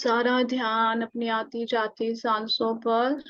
सारा ध्यान अपनी आती जाती सांसों पर।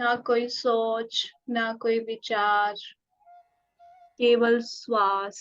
ना कोई सोच, ना कोई विचार, केवल श्वास।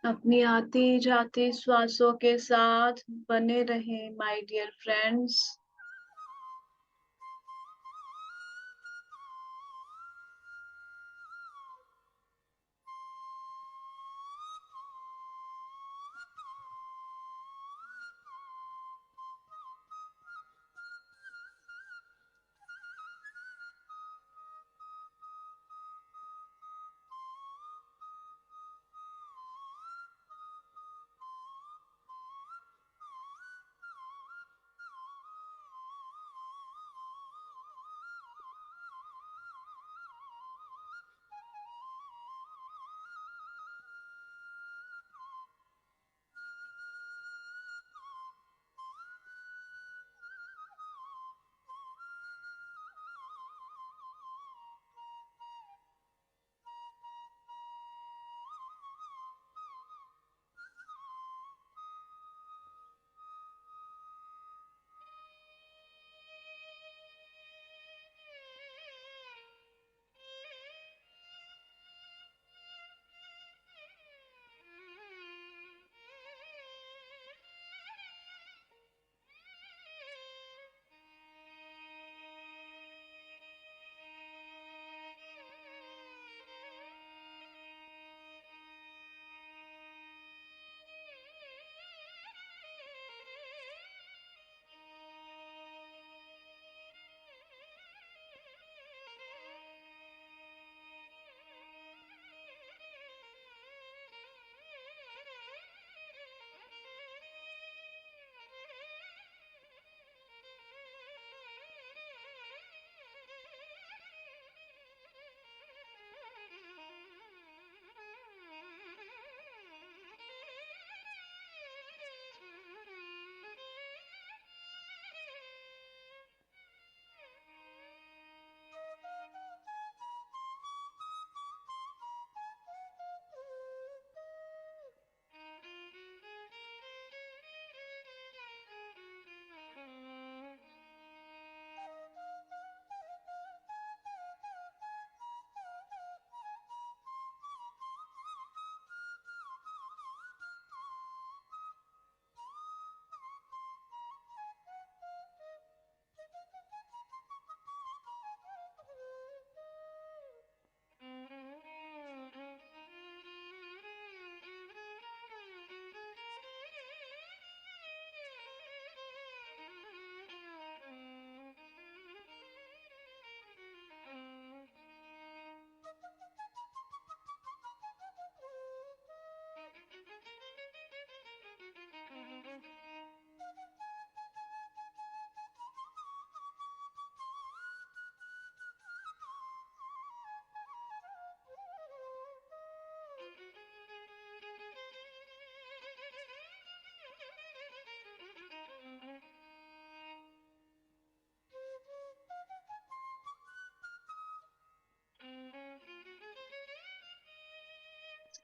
अपनी आती जाती श्वासों के साथ बने रहें माय डियर फ्रेंड्स।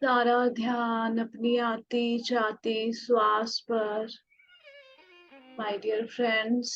सारा ध्यान अपनी आती जाती श्वास पर। माय डियर फ्रेंड्स,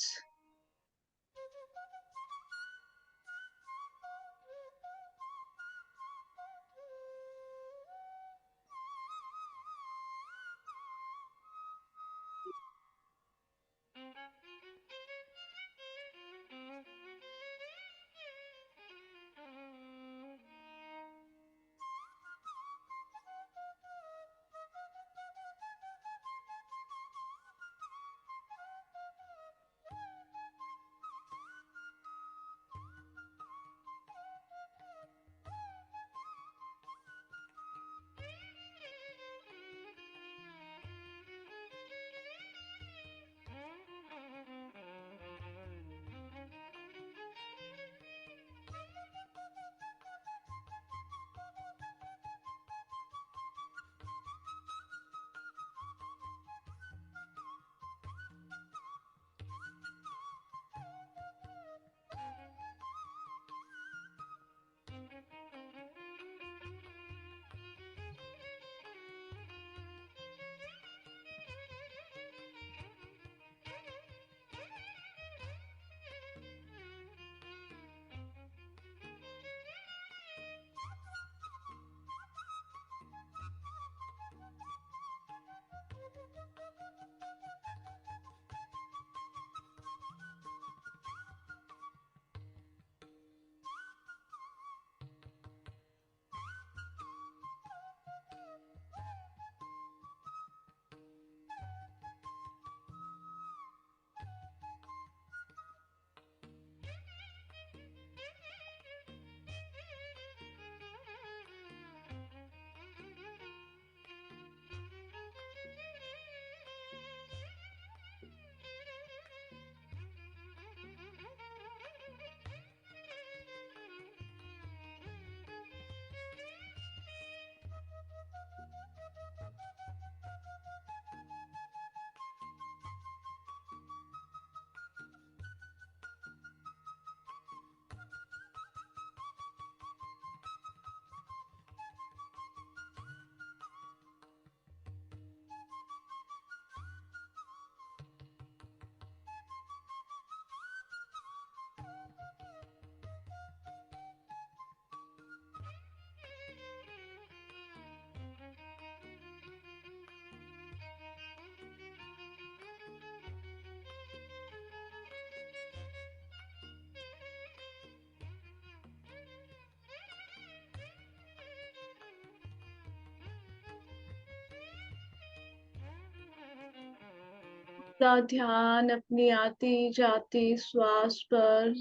पूरा ध्यान अपनी आती जाती श्वास पर।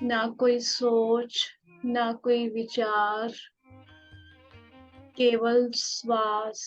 ना कोई सोच, ना कोई विचार, केवल श्वास।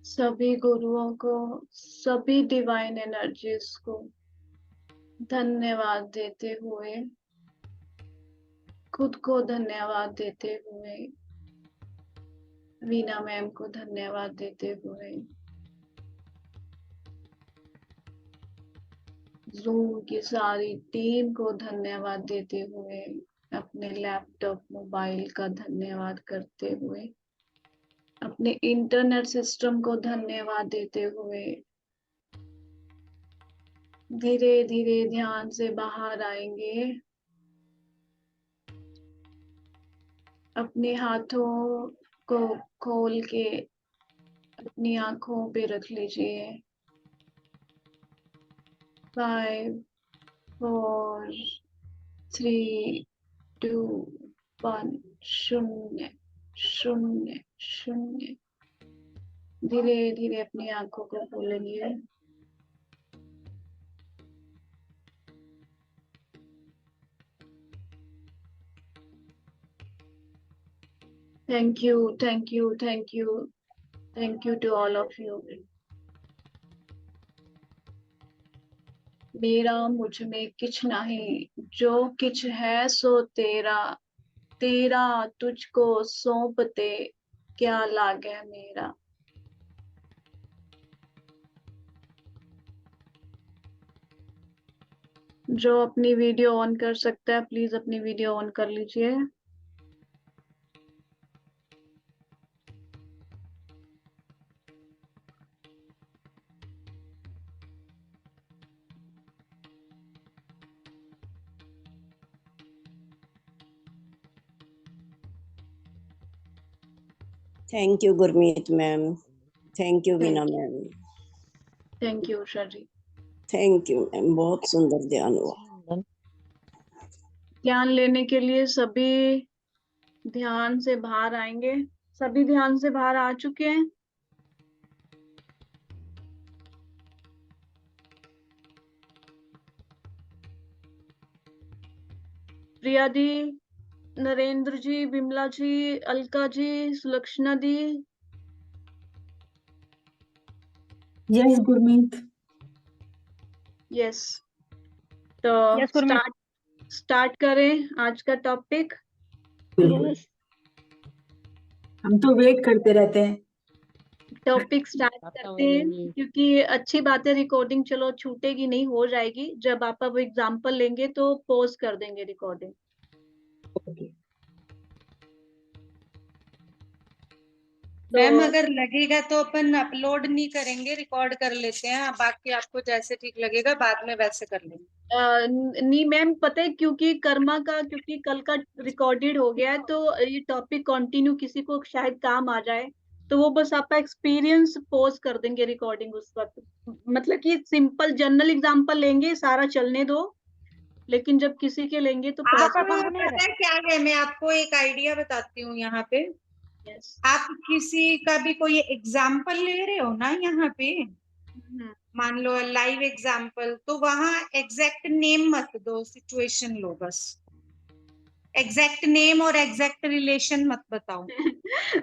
सभी गुरुओं को, सभी डिवाइन एनर्जीज को धन्यवाद देते हुए, खुद को धन्यवाद देते हुए, वीना मैम को धन्यवाद देते हुए, जूम की सारी टीम को धन्यवाद देते हुए, अपने लैपटॉप मोबाइल का धन्यवाद करते हुए, अपने इंटरनेट सिस्टम को धन्यवाद देते हुए धीरे धीरे ध्यान से बाहर आएंगे। अपने हाथों को खोल के अपनी आंखों पे रख लीजिए। 5, 4, 3, 2, 1, शून्य, शून्य, शून्य। धीरे धीरे अपनी आंखों को खोलेंगे। Thank you, thank you, thank you, thank you to all of you. मेरा मुझ में किछ नहीं, जो किछ है सो तेरा, तेरा तुझको सौंपते क्या लागे मेरा। जो अपनी वीडियो ऑन कर सकता है प्लीज अपनी वीडियो ऑन कर लीजिए। Thank you Gurmeet ma'am, thank you Veena ma'am, thank you Usha ji. Thank you ma'am, बहुत सुंदर ध्यान हुआ। ध्यान लेने के लिए सभी ध्यान से बाहर आएंगे। सभी ध्यान से बाहर आ चुके हैं। प्रिया दी, नरेंद्र जी, विमला जी, अलका जी, सुलक्षणा दी। यस गुरमीत। यस, तो यस गुरमीत। स्टार्ट करें आज का टॉपिक। हम तो वेट करते रहते हैं। टॉपिक स्टार्ट करते हैं, क्योंकि अच्छी बात है। रिकॉर्डिंग चलो छूटेगी नहीं, हो जाएगी। जब आप अब एग्जांपल लेंगे तो पॉज कर देंगे रिकॉर्डिंग। ओके। मैम अगर लगेगा तो अपन अपलोड नहीं करेंगे, रिकॉर्ड कर लेते हैं। बाकी आपको जैसे ठीक लगेगा बाद में वैसे कर लेंगे। नहीं मैम, पता है क्योंकि कर्मा का, क्योंकि कल का रिकॉर्डेड हो गया है, तो ये टॉपिक कंटिन्यू किसी को शायद काम आ जाए, तो वो बस आपका एक्सपीरियंस पॉज कर देंगे रिकॉर्डिंग उस वक्त। मतलब कि सिंपल जनरल एग्जांपल लेंगे, सारा चलने दो, लेकिन जब किसी के लेंगे तो आप पर्सनल। पता है क्या है, मैं आपको एक आइडिया बताती हूँ यहाँ पे। यस। आप किसी का भी कोई एग्जाम्पल ले रहे हो ना यहाँ पे, मान लो लाइव एग्जाम्पल, तो वहां एग्जैक्ट नेम मत दो, सिचुएशन लो बस। एग्जैक्ट नेम और एग्जैक्ट रिलेशन मत बताओ।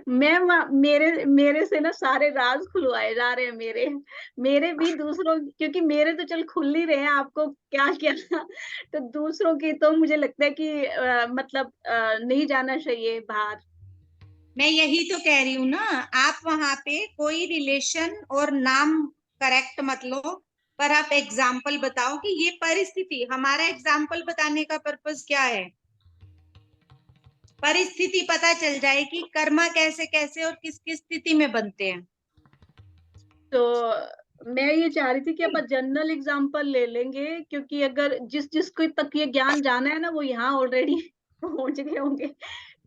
मैम मेरे मेरे से ना सारे राज खुलवाए जा रहे हैं। मेरे मेरे भी दूसरों, क्योंकि मेरे तो चल खुल ही रहे हैं, आपको क्या क्या तो दूसरों की तो मुझे लगता है कि मतलब नहीं जाना चाहिए बाहर। मैं यही तो कह रही हूँ ना, आप वहां पे कोई रिलेशन और नाम करेक्ट मत लो, पर आप एग्जाम्पल बताओ कि ये परिस्थिति, हमारा एग्जाम्पल बताने का पर्पस क्या है, परिस्थिति पता चल जाए कि कर्मा कैसे कैसे और किस किस स्थिति में बनते हैं। तो मैं ये चाह रही थी कि अपन जनरल एग्जांपल ले लेंगे, क्योंकि अगर जिस जिसको तक ये ज्ञान जाना है ना, वो यहाँ ऑलरेडी पहुंच गए होंगे।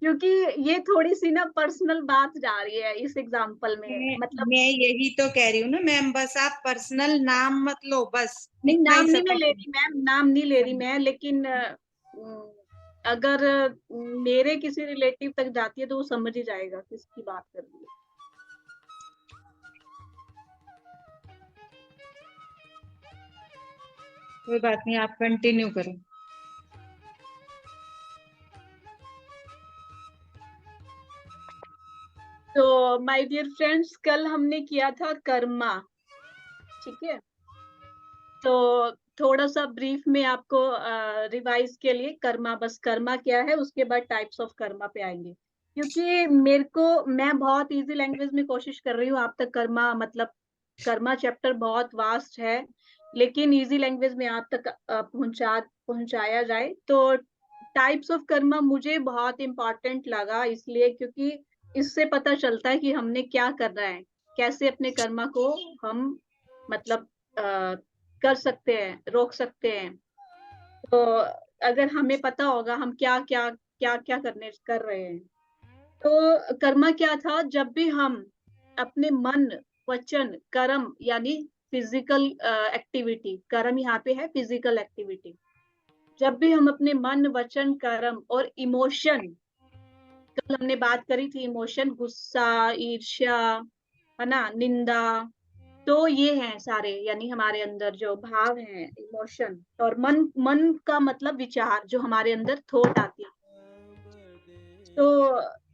क्योंकि ये थोड़ी सी ना पर्सनल बात जा रही है इस एग्जांपल में, मतलब। मैं यही तो कह रही हूँ ना मैम, बस आप पर्सनल नाम मत लो, बस नहीं, इतना नाम ही नहीं मैं ले सफिशिएंट। रही मैम, नाम नहीं ले रही मैं, लेकिन अगर मेरे किसी रिलेटिव तक जाती है तो वो समझ ही जाएगा किसकी बात कर रही है। कोई बात नहीं, आप कंटिन्यू करो। तो माय डियर फ्रेंड्स, कल हमने किया था कर्मा, ठीक है। तो थोड़ा सा ब्रीफ में आपको रिवाइज के लिए कर्मा, बस कर्मा क्या है, उसके बाद टाइप्स ऑफ कर्मा पे आएंगे। क्योंकि मैं बहुत इजी लैंग्वेज में कोशिश कर रही हूँ आप तक कर्मा, मतलब कर्मा चैप्टर बहुत वास्ट है, लेकिन इजी लैंग्वेज में आप तक पहुंचाया जाए। तो टाइप्स ऑफ कर्मा मुझे बहुत इम्पोर्टेंट लगा, इसलिए क्योंकि इससे पता चलता है कि हमने क्या करना है, कैसे अपने कर्मा को हम मतलब कर सकते हैं, रोक सकते हैं। तो अगर हमें पता होगा हम क्या क्या क्या क्या कर रहे हैं। तो कर्मा क्या था, जब भी हम अपने मन, वचन, कर्म यानी फिजिकल एक्टिविटी, कर्म यहाँ पे है फिजिकल एक्टिविटी, जब भी हम अपने मन, वचन, कर्म और इमोशन, कल हमने बात करी थी इमोशन, गुस्सा, ईर्ष्या, है ना, निंदा, तो ये हैं सारे, यानी हमारे अंदर जो भाव हैं, इमोशन, और मन का मतलब विचार, जो हमारे अंदर थॉट आती है। तो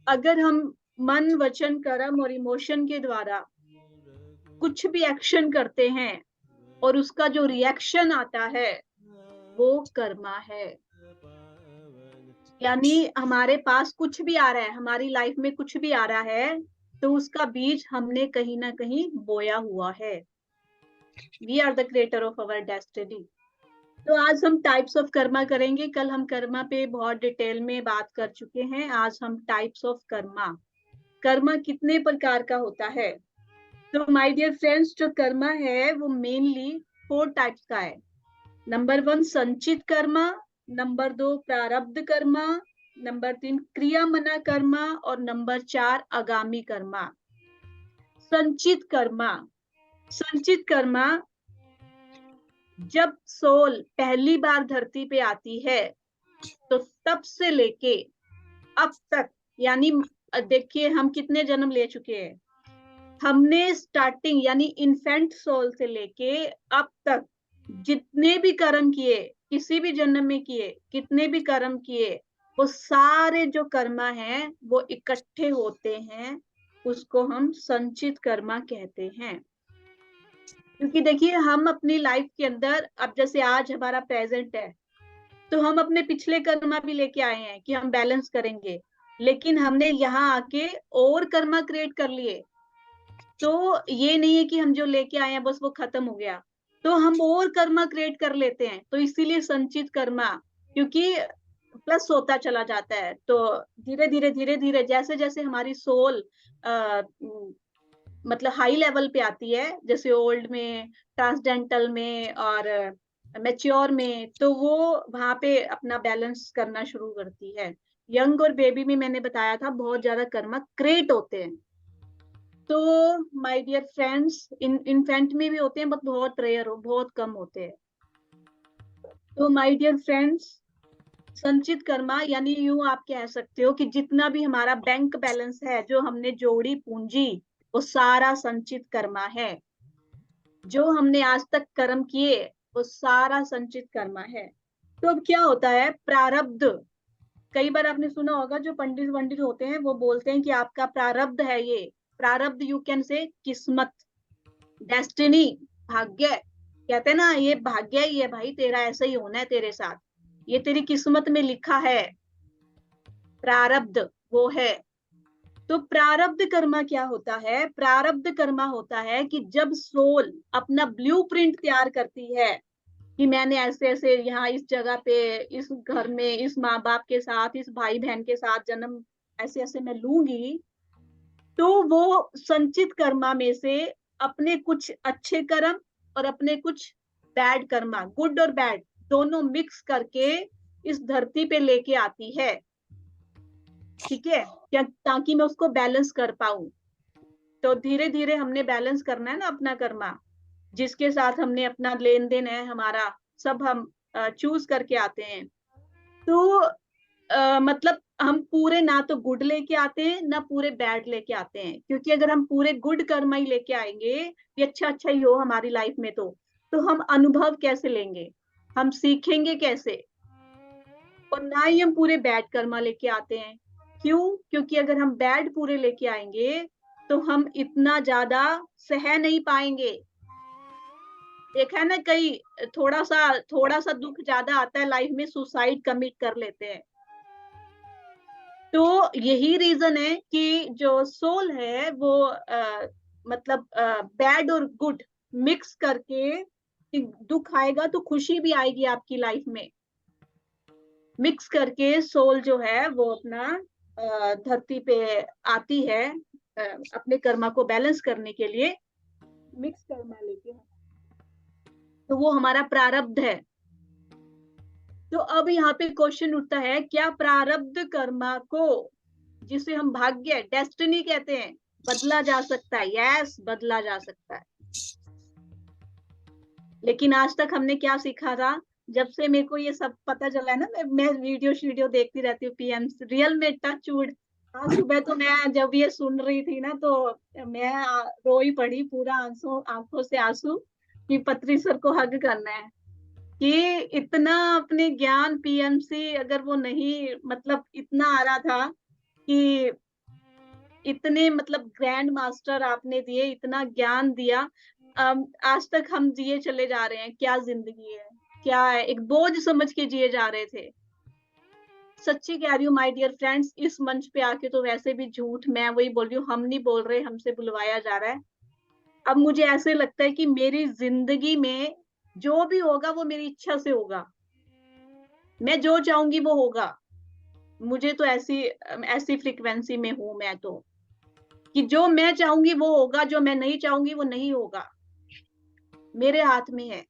अगर हम मन, वचन, कर्म और इमोशन के द्वारा कुछ भी एक्शन करते हैं और उसका जो रिएक्शन आता है वो कर्मा है। यानी हमारे पास कुछ भी आ रहा है, हमारी लाइफ में कुछ भी आ रहा है, तो उसका बीज हमने कहीं ना कहीं बोया हुआ है। We are the creator of our destiny. तो आज हम टाइप्स ऑफ कर्मा करेंगे। कल हम कर्मा पे बहुत डिटेल में बात कर चुके हैं, आज हम टाइप्स ऑफ कर्मा, कर्मा कितने प्रकार का होता है। तो माय डियर फ्रेंड्स, जो कर्मा है वो मेनली 4 टाइप्स का है। नंबर 1 संचित कर्मा, नंबर 2 प्रारब्ध कर्मा, नंबर 3 क्रिया मना कर्मा, और नंबर 4 आगामी कर्मा। संचित कर्मा, संचित कर्मा, जब सोल पहली बार धरती पे आती है तो तब से लेके अब तक, यानी देखिए हम कितने जन्म ले चुके हैं, हमने स्टार्टिंग यानी इन्फेंट सोल से लेके अब तक जितने भी कर्म किए, किसी भी जन्म में किए, कितने भी कर्म किए, वो सारे जो कर्मा हैं वो इकट्ठे होते हैं, उसको हम संचित कर्मा कहते हैं। क्योंकि देखिए हम अपनी लाइफ के अंदर, अब जैसे आज हमारा प्रेजेंट है, तो हम अपने पिछले कर्मा भी लेके आए हैं कि हम बैलेंस करेंगे, लेकिन हमने यहाँ आके और कर्मा क्रिएट कर लिए। तो ये नहीं है कि हम जो लेके आए हैं बस वो खत्म हो गया, तो हम और कर्मा क्रिएट कर लेते हैं। तो इसीलिए संचित कर्मा, क्योंकि प्लस होता चला जाता है। तो धीरे धीरे जैसे जैसे हमारी सोल मतलब हाई लेवल पे आती है, जैसे ओल्ड में, ट्रांसडेंटल में और मैच्योर में, तो वो वहां पे अपना बैलेंस करना शुरू करती है। यंग और बेबी में मैंने बताया था बहुत ज्यादा कर्मा क्रिएट होते हैं। तो माय डियर फ्रेंड्स, इन्फेंट में भी होते हैं बट बहुत रेयर हो, बहुत कम होते हैं। तो माय डियर फ्रेंड्स, संचित कर्मा यानी यूं आप कह सकते हो कि जितना भी हमारा बैंक बैलेंस है, जो हमने जोड़ी पूंजी, वो सारा संचित कर्मा है। जो हमने आज तक कर्म किए वो सारा संचित कर्मा है। तो अब क्या होता है, प्रारब्ध। कई बार आपने सुना होगा जो पंडित वंडित होते हैं वो बोलते हैं कि आपका प्रारब्ध है ये। प्रारब्ध यू कैन से किस्मत, डेस्टिनी, भाग्य। कहते हैं ना ये भाग्य ही है भाई, तेरा ऐसा ही होना है तेरे साथ, ये तेरी किस्मत में लिखा है, प्रारब्ध वो है। तो प्रारब्ध कर्मा क्या होता है, प्रारब्ध कर्मा होता है कि जब सोल अपना ब्लूप्रिंट तैयार करती है कि मैंने ऐसे ऐसे यहाँ इस जगह पे, इस घर में, इस माँ बाप के साथ, इस भाई बहन के साथ जन्म ऐसे ऐसे मैं लूंगी, तो वो संचित कर्मा में से अपने कुछ अच्छे कर्म और अपने कुछ बैड कर्मा, गुड और बैड दोनों मिक्स करके इस धरती पे लेके आती है, ठीक है, ताकि मैं उसको बैलेंस कर पाऊं। तो धीरे धीरे हमने बैलेंस करना है ना अपना कर्मा, जिसके साथ हमने अपना लेन देन है हमारा, सब हम चूज करके आते हैं। तो मतलब हम पूरे ना तो गुड लेके आते हैं ना पूरे बैड लेके आते हैं, क्योंकि अगर हम पूरे गुड कर्म ही लेके आएंगे, ये अच्छा अच्छा ही हो हमारी लाइफ में, तो हम अनुभव कैसे लेंगे, हम सीखेंगे कैसे। और ना ही हम पूरे बैड कर्मा लेके आते हैं, क्यों? क्योंकि अगर हम बैड पूरे लेके आएंगे तो हम इतना ज्यादा सह नहीं पाएंगे। देखा है ना, कई थोड़ा सा दुख ज्यादा आता है लाइफ में, सुसाइड कमिट कर लेते हैं। तो यही रीजन है कि जो सोल है वो मतलब बैड और गुड मिक्स करके, कि दुख आएगा तो खुशी भी आएगी आपकी लाइफ में, मिक्स करके सोल जो है वो अपना धरती पे आती है अपने कर्मा को बैलेंस करने के लिए, मिक्स कर्मा लेके। तो वो हमारा प्रारब्ध है। तो अब यहाँ पे क्वेश्चन उठता है, क्या प्रारब्ध कर्मा को, जिसे हम भाग्य डेस्टिनी कहते हैं, बदला जा सकता है? यस, बदला जा सकता है। लेकिन आज तक हमने क्या सीखा था? जब से मेरे को ये सब पता चला है ना, मैं वीडियो देखती रहती हूँ पीएम, रियल में टच वुड। आज सुबह तो मैं जब ये सुन रही थी ना तो मैं रोई पड़ी, पूरा आंखों से आंसू, कि पत्री सर को हग करना है। कि इतना अपने ज्ञान पीएमसी अगर वो नहीं, मतलब इतना आ रहा था कि इतने मतलब ग्रैंड मास्टर आपने दिए, इतना ज्ञान दिया, आज तक हम जिए चले जा रहे हैं। क्या जिंदगी है, क्या है, एक बोझ समझ के जिए जा रहे थे। सच्ची कह रही हूँ माय डियर फ्रेंड्स, इस मंच पे आके तो वैसे भी झूठ, मैं वही बोल रही हूँ, हम नहीं बोल रहे, हमसे बुलवाया जा रहा है। अब मुझे ऐसे लगता है कि मेरी जिंदगी में जो भी होगा वो मेरी इच्छा से होगा, मैं जो चाहूंगी वो होगा। मुझे तो ऐसी फ्रीक्वेंसी में हूं मैं तो, कि जो मैं चाहूंगी वो होगा, जो मैं नहीं चाहूंगी वो नहीं होगा, मेरे हाथ में है।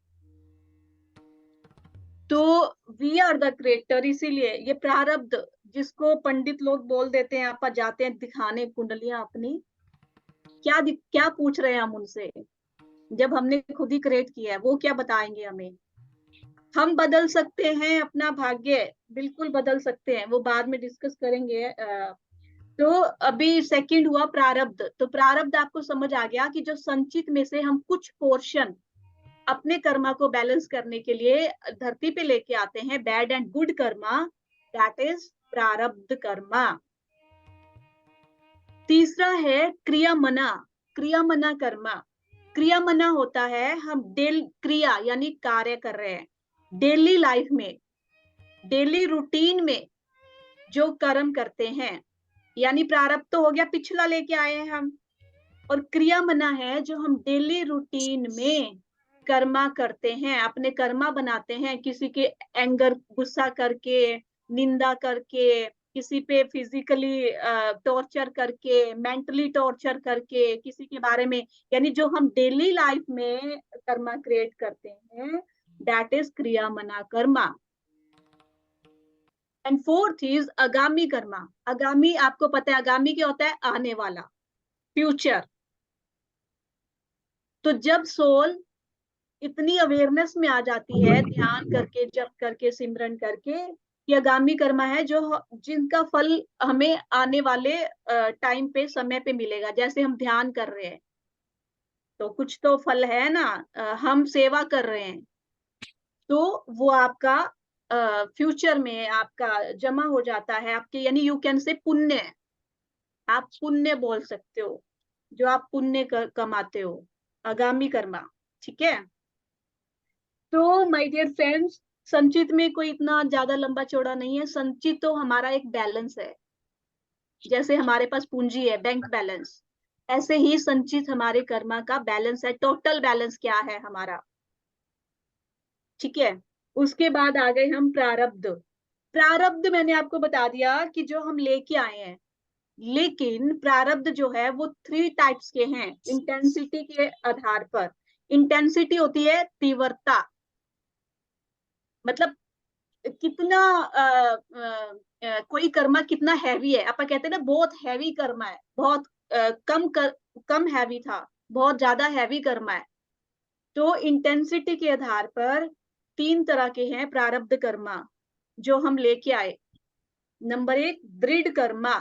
तो वी आर द क्रिएटर। इसीलिए ये प्रारब्ध, जिसको पंडित लोग बोल देते हैं, आप जाते हैं दिखाने कुंडलियां अपनी, क्या पूछ रहे हैं हम उनसे, जब हमने खुद ही क्रिएट किया है, वो क्या बताएंगे हमें? हम बदल सकते हैं अपना भाग्य, बिल्कुल बदल सकते हैं, वो बाद में डिस्कस करेंगे। तो अभी सेकंड हुआ प्रारब्ध। तो प्रारब्ध आपको समझ आ गया कि जो संचित में से हम कुछ पोर्शन अपने कर्मा को बैलेंस करने के लिए धरती पे लेके आते हैं, bad and good Karma, that is प्रारब्ध कर्मा। तीसरा है क्रियामना। क्रियामना कर्मा। क्रियामना होता है हम क्रिया यानी कार्य कर रहे हैं डेली लाइफ में, डेली रूटीन में जो कर्म करते हैं, यानी प्रारब्ध तो हो गया, पिछला लेके आए हैं हम, और क्रिया मना है जो हम डेली रूटीन में कर्मा करते हैं, अपने कर्मा बनाते हैं, किसी के एंगर, गुस्सा करके, निंदा करके, किसी पे फिजिकली टॉर्चर करके, मेंटली टॉर्चर करके, किसी के बारे में, यानी जो हम डेली लाइफ में कर्मा क्रिएट करते हैं, दैट इज क्रिया मना कर्मा। एंड फोर्थ इज आगामी कर्मा। आगामी, आपको पता है आगामी क्या होता है? आने वाला, फ्यूचर। तो जब सोल इतनी अवेयरनेस में आ जाती है, ध्यान करके, जप करके, सिमरन करके, कि आगामी कर्मा है जो जिनका फल हमें आने वाले टाइम पे, समय पे मिलेगा। जैसे हम ध्यान कर रहे हैं तो कुछ तो फल है ना, हम सेवा कर रहे हैं तो वो आपका फ्यूचर में आपका जमा हो जाता है आपके, यानी यू कैन से पुण्य, आप पुण्य बोल सकते हो, जो आप पुण्य कमाते हो, आगामी कर्मा। ठीक है। तो माय डियर फ्रेंड्स, संचित में कोई इतना ज्यादा लंबा चौड़ा नहीं है। संचित तो हमारा एक बैलेंस है, जैसे हमारे पास पूंजी है, बैंक बैलेंस, ऐसे ही संचित हमारे कर्मा का बैलेंस है। टोटल बैलेंस क्या है हमारा? ठीक है। उसके बाद आ गए हम प्रारब्ध। प्रारब्ध मैंने आपको बता दिया कि जो हम लेके आए हैं, लेकिन प्रारब्ध जो है वो 3 टाइप्स के हैं इंटेंसिटी के आधार पर। इंटेंसिटी होती है तीव्रता, मतलब कितना कोई कर्मा कितना हैवी है। आप कहते हैं ना बहुत हैवी कर्मा है, बहुत कम हैवी था, बहुत ज्यादा हैवी कर्मा है। तो इंटेंसिटी के आधार पर 3 तरह के हैं प्रारब्ध कर्मा जो हम लेके आए। नंबर 1 दृढ़ कर्मा।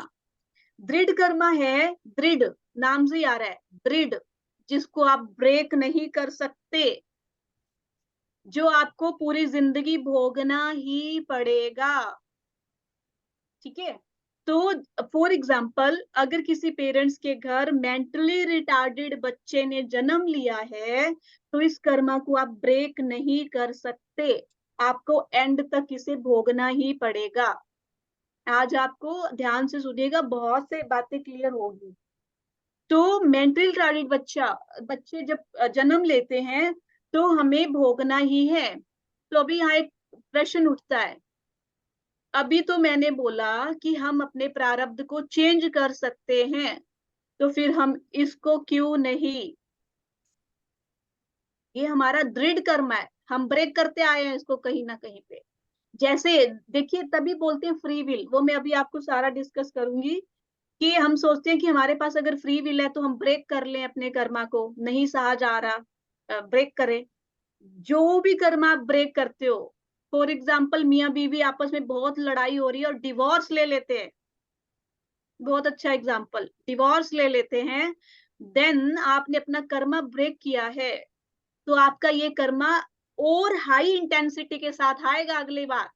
दृढ़ कर्मा है, दृढ़ नाम से आ रहा है, दृढ़, जिसको आप ब्रेक नहीं कर सकते, जो आपको पूरी जिंदगी भोगना ही पड़ेगा। ठीक है। तो फॉर एग्जाम्पल अगर किसी पेरेंट्स के घर मेंटली रिटार्डेड बच्चे ने जन्म लिया है तो इस कर्मा को आप ब्रेक नहीं कर सकते, आपको एंड तक इसे भोगना ही पड़ेगा। आज आपको ध्यान से सुनिएगा, बहुत से बातें क्लियर होगी। तो मेंटली रिटार्डेड बच्चे जब जन्म लेते हैं तो हमें भोगना ही है। तो अभी यहाँ एक प्रश्न उठता है, अभी तो मैंने बोला कि हम अपने प्रारब्ध को चेंज कर सकते हैं, तो फिर हम इसको क्यों नहीं? ये हमारा दृढ़ कर्म है, हम ब्रेक करते आए हैं इसको कहीं ना कहीं पे। जैसे देखिए, तभी बोलते हैं फ्री विल, वो मैं अभी आपको सारा डिस्कस करूंगी कि हम सोचते हैं कि हमारे पास अगर फ्री विल है तो हम ब्रेक कर लें अपने कर्मा को, नहीं सहा जा रहा, ब्रेक करें। जो भी कर्मा आप ब्रेक करते हो, फॉर एग्जाम्पल मियाँ बीवी आपस में बहुत लड़ाई हो रही है और डिवोर्स ले लेते हैं, बहुत अच्छा एग्जाम्पल, डिवोर्स ले लेते हैं, देन आपने अपना कर्मा ब्रेक किया है, तो आपका ये कर्मा और हाई इंटेंसिटी के साथ आएगा अगली बार।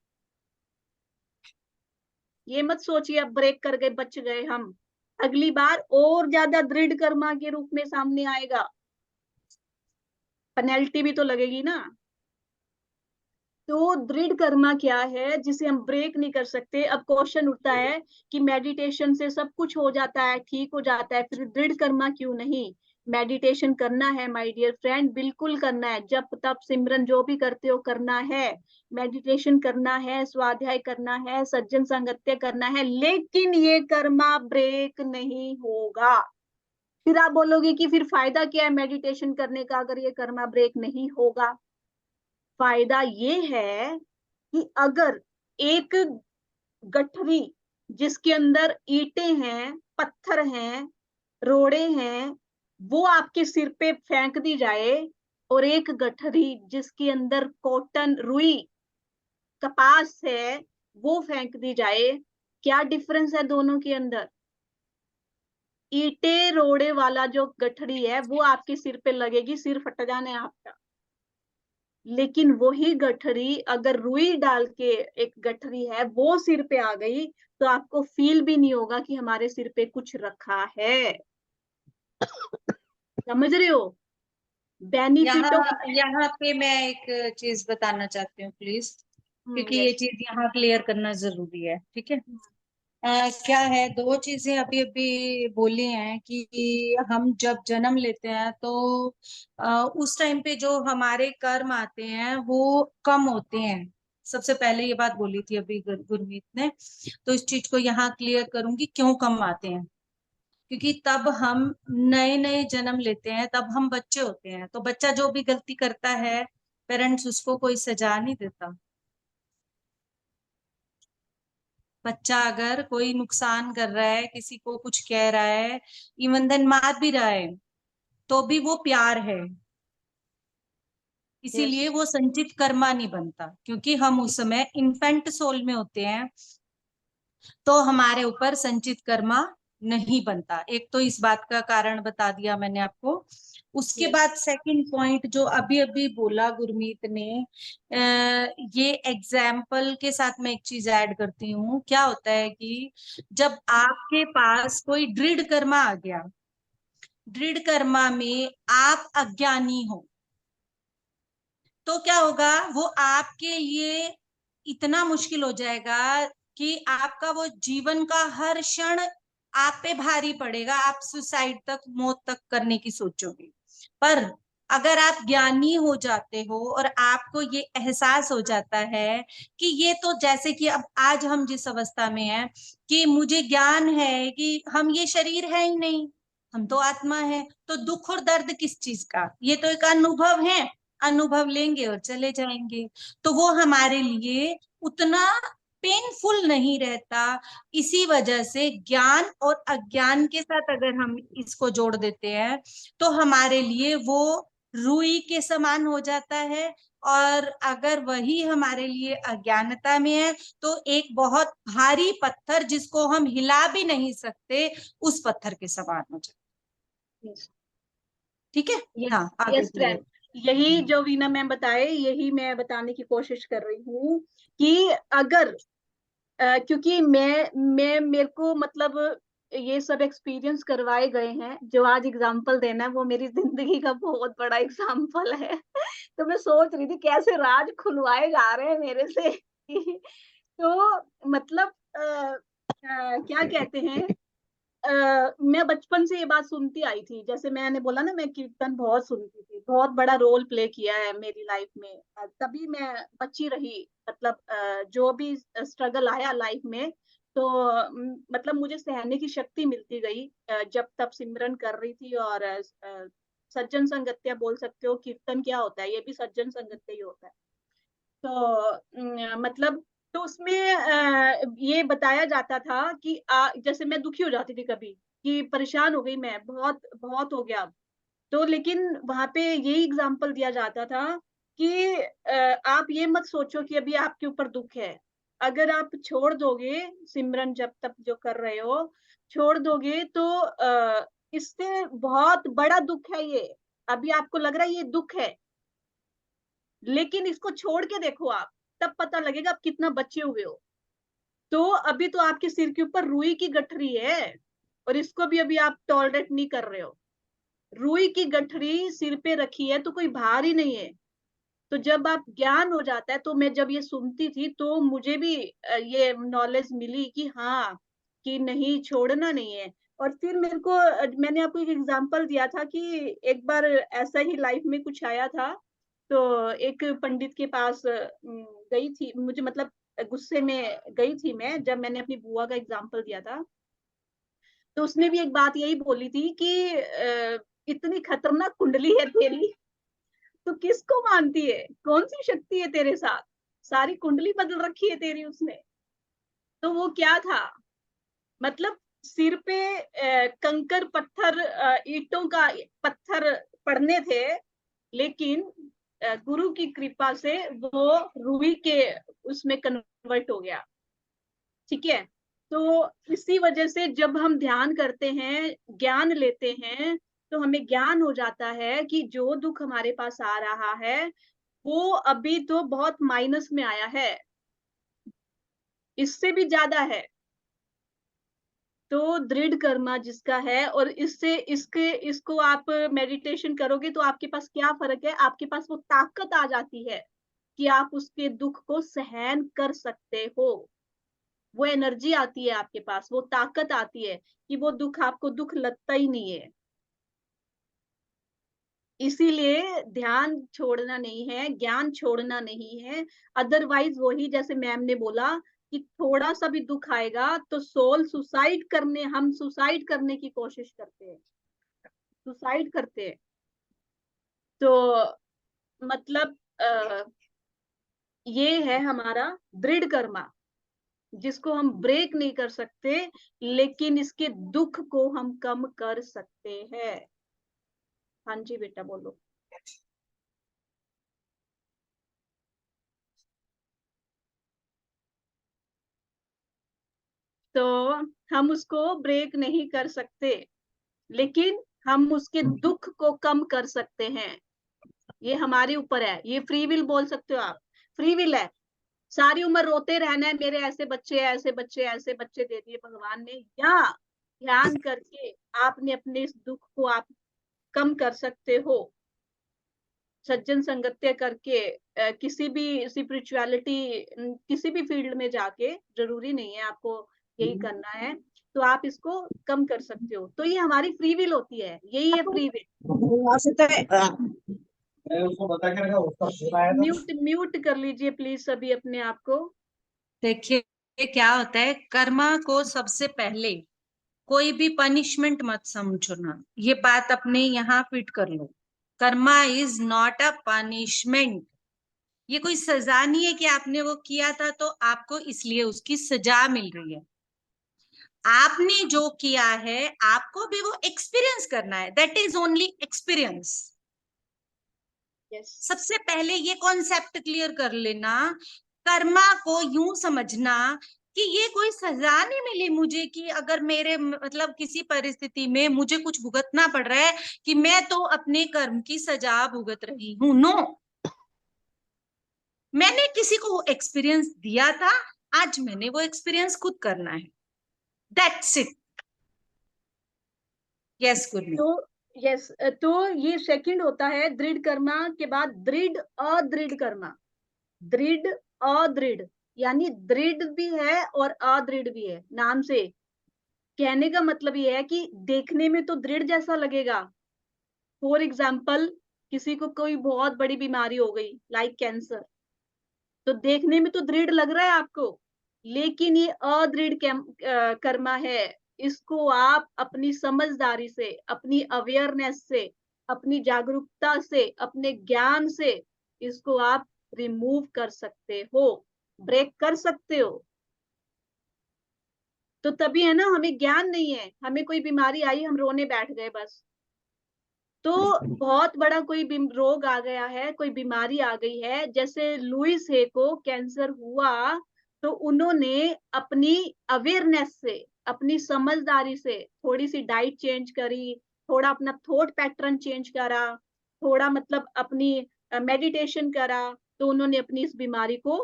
ये मत सोचिए अब ब्रेक कर गए बच गए हम, अगली बार और ज्यादा दृढ़ कर्मा के रूप में सामने आएगा, पेनल्टी भी तो लगेगी ना। तो दृढ़ कर्मा क्या है जिसे हम ब्रेक नहीं कर सकते? अब क्वेश्चन उठता है कि मेडिटेशन से सब कुछ हो जाता है, ठीक हो जाता है, फिर दृढ़ कर्मा क्यों नहीं? मेडिटेशन करना है माय डियर फ्रेंड, बिल्कुल करना है, जप तप सिमरन जो भी करते हो करना है, मेडिटेशन करना है, स्वाध्याय करना है, सज्जन संगत्य करना है, लेकिन ये कर्मा ब्रेक नहीं होगा। फिर आप बोलोगे कि फिर फायदा क्या है मेडिटेशन करने का अगर ये कर्मा ब्रेक नहीं होगा? फायदा ये है कि अगर एक गठरी जिसके अंदर ईंटें हैं, पत्थर हैं, रोड़े हैं, वो आपके सिर पे फेंक दी जाए, और एक गठरी जिसके अंदर कॉटन रुई कपास है वो फेंक दी जाए, क्या डिफरेंस है दोनों के अंदर? ईंटे रोड़े वाला जो गठरी है वो आपके सिर पे लगेगी, सिर फट जाने आपका। लेकिन वही गठरी अगर रुई डाल के एक गठरी है वो सिर पे आ गई तो आपको फील भी नहीं होगा कि हमारे सिर पे कुछ रखा है। समझ रहे हो बेनिफिट यहाँ ऑफ? यहाँ पे मैं एक चीज बताना चाहती हूँ प्लीज, क्योंकि ये यस। चीज यहाँ क्लियर करना जरूरी है, ठीक है। क्या है, दो चीजें अभी अभी बोली हैं कि हम जब जन्म लेते हैं तो उस टाइम पे जो हमारे कर्म आते हैं वो कम होते हैं। सबसे पहले ये बात बोली थी अभी गुरमीत ने, तो इस चीज को यहाँ क्लियर करूंगी क्यों कम आते हैं। क्योंकि तब हम नए नए जन्म लेते हैं, तब हम बच्चे होते हैं, तो बच्चा जो भी गलती करता है पेरेंट्स उसको कोई सजा नहीं देता। बच्चा अगर कोई नुकसान कर रहा है, किसी को कुछ कह रहा है, इवन देन मार भी रहा है, तो भी वो प्यार है, इसीलिए वो संचित कर्मा नहीं बनता, क्योंकि हम उस समय इन्फेंट सोल में होते हैं, तो हमारे ऊपर संचित कर्मा नहीं बनता। एक तो इस बात का कारण बता दिया मैंने आपको। उसके बाद सेकंड पॉइंट जो अभी अभी बोला गुरमीत ने, ये एग्जाम्पल के साथ मैं एक चीज ऐड करती हूँ। क्या होता है कि जब आपके पास कोई दृढ़ कर्मा आ गया, दृढ़ कर्मा में आप अज्ञानी हो, तो क्या होगा, वो आपके लिए इतना मुश्किल हो जाएगा कि आपका वो जीवन का हर क्षण आप पे भारी पड़ेगा, आप सुसाइड तक, मौत तक करने की सोचोगे। पर अगर आप ज्ञानी हो जाते हो और आपको ये एहसास हो जाता है कि ये तो, जैसे कि अब आज हम जिस अवस्था में हैं कि मुझे ज्ञान है कि हम ये शरीर है ही नहीं, हम तो आत्मा है, तो दुख और दर्द किस चीज का, ये तो एक अनुभव है, अनुभव लेंगे और चले जाएंगे, तो वो हमारे लिए उतना पेनफुल नहीं रहता। इसी वजह से ज्ञान और अज्ञान के साथ अगर हम इसको जोड़ देते हैं तो हमारे लिए वो रुई के समान हो जाता है, और अगर वही हमारे लिए अज्ञानता में है तो एक बहुत भारी पत्थर जिसको हम हिला भी नहीं सकते, उस पत्थर के समान हो जाता है। ठीक है। हाँ, आगे यस फ्रेंड, यही जो वीना मैम बताए यही मैं बताने की कोशिश कर रही हूँ कि अगर क्योंकि मैं मेरे को मतलब ये सब एक्सपीरियंस करवाए गए हैं। जो आज एग्जाम्पल देना है वो मेरी जिंदगी का बहुत बड़ा एग्जाम्पल है। तो मैं सोच रही थी कैसे राज खुलवाए जा रहे हैं मेरे से। तो मतलब क्या कहते हैं, मैं बचपन से ये बात सुनती आई थी। जैसे मैंने बोला ना, मैं कीर्तन बहुत सुनती थी, बहुत बड़ा रोल प्ले किया है मेरी लाइफ में। तभी मैं बची रही। मतलब जो भी स्ट्रगल आया लाइफ में, तो मतलब मुझे सहने की शक्ति मिलती गई जब तब सिमरन कर रही थी। और सज्जन संगत्या बोल सकते हो, कीर्तन क्या होता है, ये भी सज्जन संगत्या ही होता है। तो मतलब तो उसमें ये बताया जाता था कि जैसे मैं दुखी हो जाती थी कभी, कि परेशान हो गई मैं, बहुत बहुत हो गया। तो लेकिन वहां पे यही एग्जाम्पल दिया जाता था कि आप ये मत सोचो कि अभी आपके ऊपर दुख है। अगर आप छोड़ दोगे सिमरन, जब तक जो कर रहे हो छोड़ दोगे, तो इससे बहुत बड़ा दुख है ये। अभी आपको लग रहा है ये दुख है, लेकिन इसको छोड़ के देखो आप, तब पता लगेगा आप कितना बचे हुए हो। तो अभी तो आपके सिर के ऊपर रुई की गठरी है, और इसको भी अभी आप टॉलरेट नहीं कर रहे हो। रुई की गठरी सिर पे रखी है तो कोई भार ही नहीं है। तो जब आप ज्ञान हो जाता है, तो मैं जब ये सुनती थी तो मुझे भी ये नॉलेज मिली कि हाँ, कि नहीं, छोड़ना नहीं है। और फिर मेरे को मैंने आपको एक एग्जांपल दिया था कि एक बार ऐसा ही लाइफ में कुछ आया था। तो एक पंडित के पास गई थी, मुझे मतलब गुस्से में गई थी मैं, जब मैंने अपनी बुआ का एग्जांपल दिया था। तो उसने भी एक बात यही बोली थी कि इतनी खतरनाक कुंडली है तेरी, तो किसको मानती है, कौन सी शक्ति है तेरे साथ, सारी कुंडली बदल रखी है तेरी उसने। तो वो क्या था, मतलब सिर पे कंकर पत्थर, ईंटों का पत्थर पड़ने थे, लेकिन गुरु की कृपा से वो रूही के उसमें कन्वर्ट हो गया। ठीक है। तो इसी वजह से जब हम ध्यान करते हैं, ज्ञान लेते हैं, तो हमें ज्ञान हो जाता है कि जो दुख हमारे पास आ रहा है वो अभी तो बहुत माइनस में आया है, इससे भी ज्यादा है। तो दृढ़ कर्मा जिसका है, और इसको आप मेडिटेशन करोगे तो आपके पास क्या फर्क है, आपके पास वो ताकत आ जाती है कि आप उसके दुख को सहन कर सकते हो। वो एनर्जी आती है आपके पास, वो ताकत आती है कि वो दुख, आपको दुख लगता ही नहीं है। इसीलिए ध्यान छोड़ना नहीं है, ज्ञान छोड़ना नहीं है। अदरवाइज वही, जैसे मैम ने बोला कि थोड़ा सा भी दुख आएगा तो हम सुसाइड करने की कोशिश करते हैं, सुसाइड करते हैं। तो मतलब ये है हमारा दृढ़ कर्मा, जिसको हम ब्रेक नहीं कर सकते, लेकिन इसके दुख को हम कम कर सकते हैं। हाँ जी बेटा बोलो। तो हम उसको ब्रेक नहीं कर सकते, लेकिन हम उसके दुख को कम कर सकते हैं। ये हमारे ऊपर है, ये फ्री विल बोल सकते हो आप, फ्री विल है। सारी उम्र रोते रहना है, मेरे ऐसे बच्चे ऐसे बच्चे ऐसे बच्चे दे दिए भगवान ने, या ध्यान करके आपने अपने इस दुख को आप कम कर सकते हो। सज्जन संगत्य करके किसी भी स्पिरिचुअलिटी, किसी भी फील्ड में जाके, जरूरी नहीं है आपको यही करना है, तो आप इसको कम कर सकते हो। तो ये हमारी फ्री विल होती है, यही है फ्री विल। म्यूट कर लीजिए प्लीज सभी अपने आप को। देखिए क्या होता है, कर्मा को सबसे पहले कोई भी पनिशमेंट मत समझना, ये बात अपने यहाँ फिट कर लो। Karma is not a punishment. ये कोई सजा नहीं है कि आपने वो किया था तो आपको इसलिए उसकी सजा मिल रही है। आपने जो किया है आपको भी वो एक्सपीरियंस करना है, दैट इज ओनली एक्सपीरियंस। सबसे पहले ये कॉन्सेप्ट क्लियर कर लेना। कर्मा को यूं समझना कि ये कोई सजा नहीं मिली मुझे, कि अगर मेरे मतलब किसी परिस्थिति में मुझे कुछ भुगतना पड़ रहा है कि मैं तो अपने कर्म की सजा भुगत रही हूं। नो, मैंने किसी को एक्सपीरियंस दिया था, आज मैंने वो एक्सपीरियंस खुद करना है, दैट्स इट। यस गुरमीत। तो यस, तो ये सेकंड होता है दृढ़ कर्मा के बाद दृढ़ अदृढ़ कर्मा। दृढ़ अदृढ़ यानी दृढ़ भी है और अदृढ़ भी है। नाम से कहने का मतलब ये है कि देखने में तो दृढ़ जैसा लगेगा। फॉर एग्जाम्पल, किसी को कोई बहुत बड़ी बीमारी हो गई लाइक कैंसर, तो देखने में तो दृढ़ लग रहा है आपको, लेकिन ये अदृढ़ कर्मा है। इसको आप अपनी समझदारी से, अपनी अवेयरनेस से, अपनी जागरूकता से, अपने ज्ञान से इसको आप रिमूव कर सकते हो, ब्रेक कर सकते हो। तो तभी है ना, हमें ज्ञान नहीं है, हमें कोई बीमारी आई, हम रोने बैठ गए बस। तो बहुत बड़ा कोई रोग आ गया है, कोई बीमारी आ गई है, जैसे लुइस हे को कैंसर हुआ, तो उन्होंने अपनी अवेयरनेस से, अपनी समझदारी से थोड़ी सी डाइट चेंज करी, थोड़ा अपना थॉट पैटर्न चेंज करा, थोड़ा मतलब अपनी मेडिटेशन करा, तो उन्होंने अपनी इस बीमारी को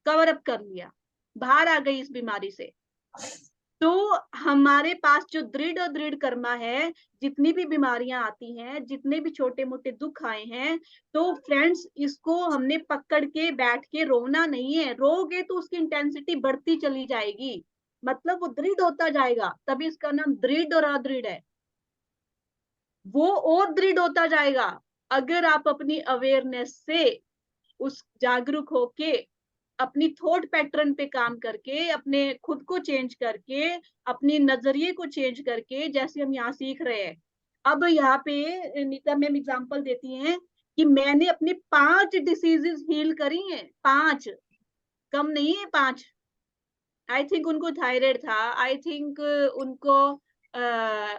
कवर अप कर लिया, बाहर आ गई इस बीमारी से। तो हमारे पास जो दृढ़ और दृढ़ कर्मा है, जितनी भी बीमारियां आती हैं, जितने भी छोटे मोटे दुख आए हैं, तो फ्रेंड्स इसको हमने पकड़ के बैठ के रोना नहीं है। रोगे तो उसकी इंटेंसिटी बढ़ती चली जाएगी, मतलब वो दृढ़ होता जाएगा, तभी इसका नाम दृढ़ और अदृढ़ है। वो और दृढ़ होता जाएगा अगर आप अपनी अवेयरनेस से, उस जागरूक होके, अपनी थॉट पैटर्न पे काम करके, अपने खुद को चेंज करके, अपनी नजरिए को चेंज करके, जैसे हम यहाँ सीख रहे हैं। अब यहाँ पे नीता मैम एग्जांपल देती हैं कि मैंने अपनी 5 डिसीजेस हील करी हैं, 5, कम नहीं है 5। आई थिंक उनको थायराइड था, आई थिंक उनको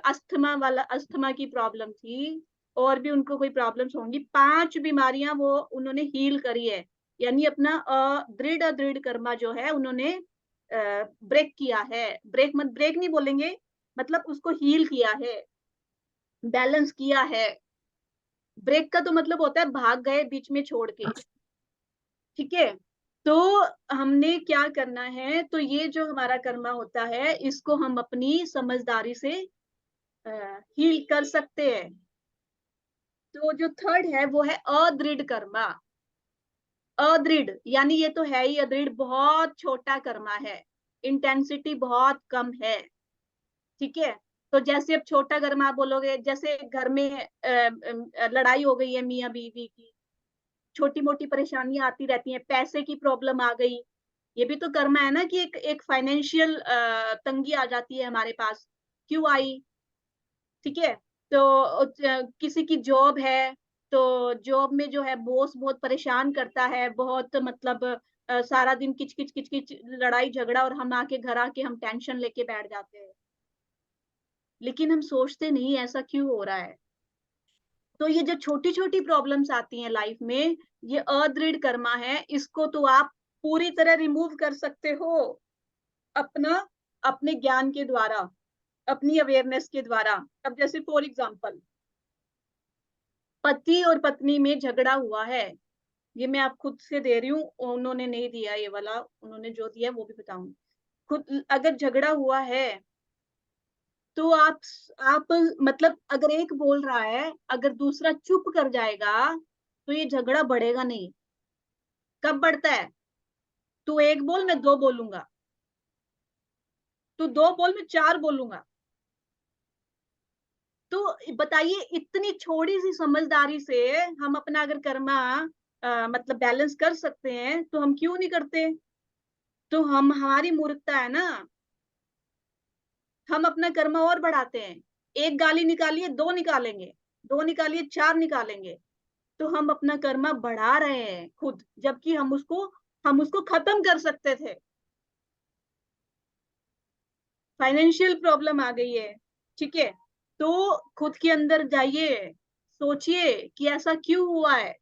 अस्थमा की प्रॉब्लम थी, और भी उनको कोई प्रॉब्लम्स होंगी। 5 बीमारियां वो उन्होंने हील करी है, यानी अपना दृढ़ अदृढ़ कर्मा जो है उन्होंने ब्रेक किया है। ब्रेक नहीं बोलेंगे, मतलब उसको हील किया है, बैलेंस किया है। ब्रेक का तो मतलब होता है भाग गए बीच में छोड़ के, ठीक है। तो हमने क्या करना है, तो ये जो हमारा कर्मा होता है, इसको हम अपनी समझदारी से हील कर सकते हैं। तो जो थर्ड है वो है अदृढ़ कर्मा। अदृढ़ यानी ये तो है ही अदृढ़, बहुत छोटा कर्मा है, इंटेंसिटी बहुत कम है, ठीक है। तो जैसे अब छोटा कर्मा आप बोलोगे, जैसे घर में लड़ाई हो गई है मियाँ बीवी की, छोटी मोटी परेशानियां आती रहती हैं, पैसे की प्रॉब्लम आ गई, ये भी तो कर्मा है ना, कि एक फाइनेंशियल तंगी आ जाती है हमारे पास, क्यों आई, ठीक है। तो किसी की जॉब है, तो जॉब में जो है बॉस बहुत परेशान करता है, बहुत मतलब सारा दिन किच किच किच किच लड़ाई झगड़ा, और हम आके घर आके हम टेंशन लेके बैठ जाते हैं, लेकिन हम सोचते नहीं ऐसा क्यों हो रहा है। तो ये जो छोटी छोटी प्रॉब्लम्स आती हैं लाइफ में, ये अदृढ़ कर्मा है, इसको तो आप पूरी तरह रिमूव कर सकते हो अपने ज्ञान के द्वारा, अपनी अवेयरनेस के द्वारा। अब जैसे फॉर एग्जांपल, पति और पत्नी में झगड़ा हुआ है, ये मैं आप खुद से दे रही हूँ, उन्होंने नहीं दिया ये वाला, उन्होंने जो दिया वो भी बताऊंगी। खुद अगर झगड़ा हुआ है, तो आप मतलब अगर एक बोल रहा है, अगर दूसरा चुप कर जाएगा, तो ये झगड़ा बढ़ेगा नहीं। कब बढ़ता है, तू एक बोल मैं 2 बोलूंगा, तू 2 बोल मैं 4 बोलूंगा। तो बताइए, इतनी छोटी सी समझदारी से हम अपना अगर कर्मा मतलब बैलेंस कर सकते हैं, तो हम क्यों नहीं करते। तो हमारी मूर्खता है ना, हम अपना कर्मा और बढ़ाते हैं। एक गाली निकालिए 2 निकालेंगे, 2 निकालिए 4 निकालेंगे, तो हम अपना कर्मा बढ़ा रहे हैं खुद, जबकि हम उसको खत्म कर सकते थे। फाइनेंशियल प्रॉब्लम आ गई है, ठीक है, तो खुद के अंदर जाइए, सोचिए कि ऐसा क्यों हुआ है।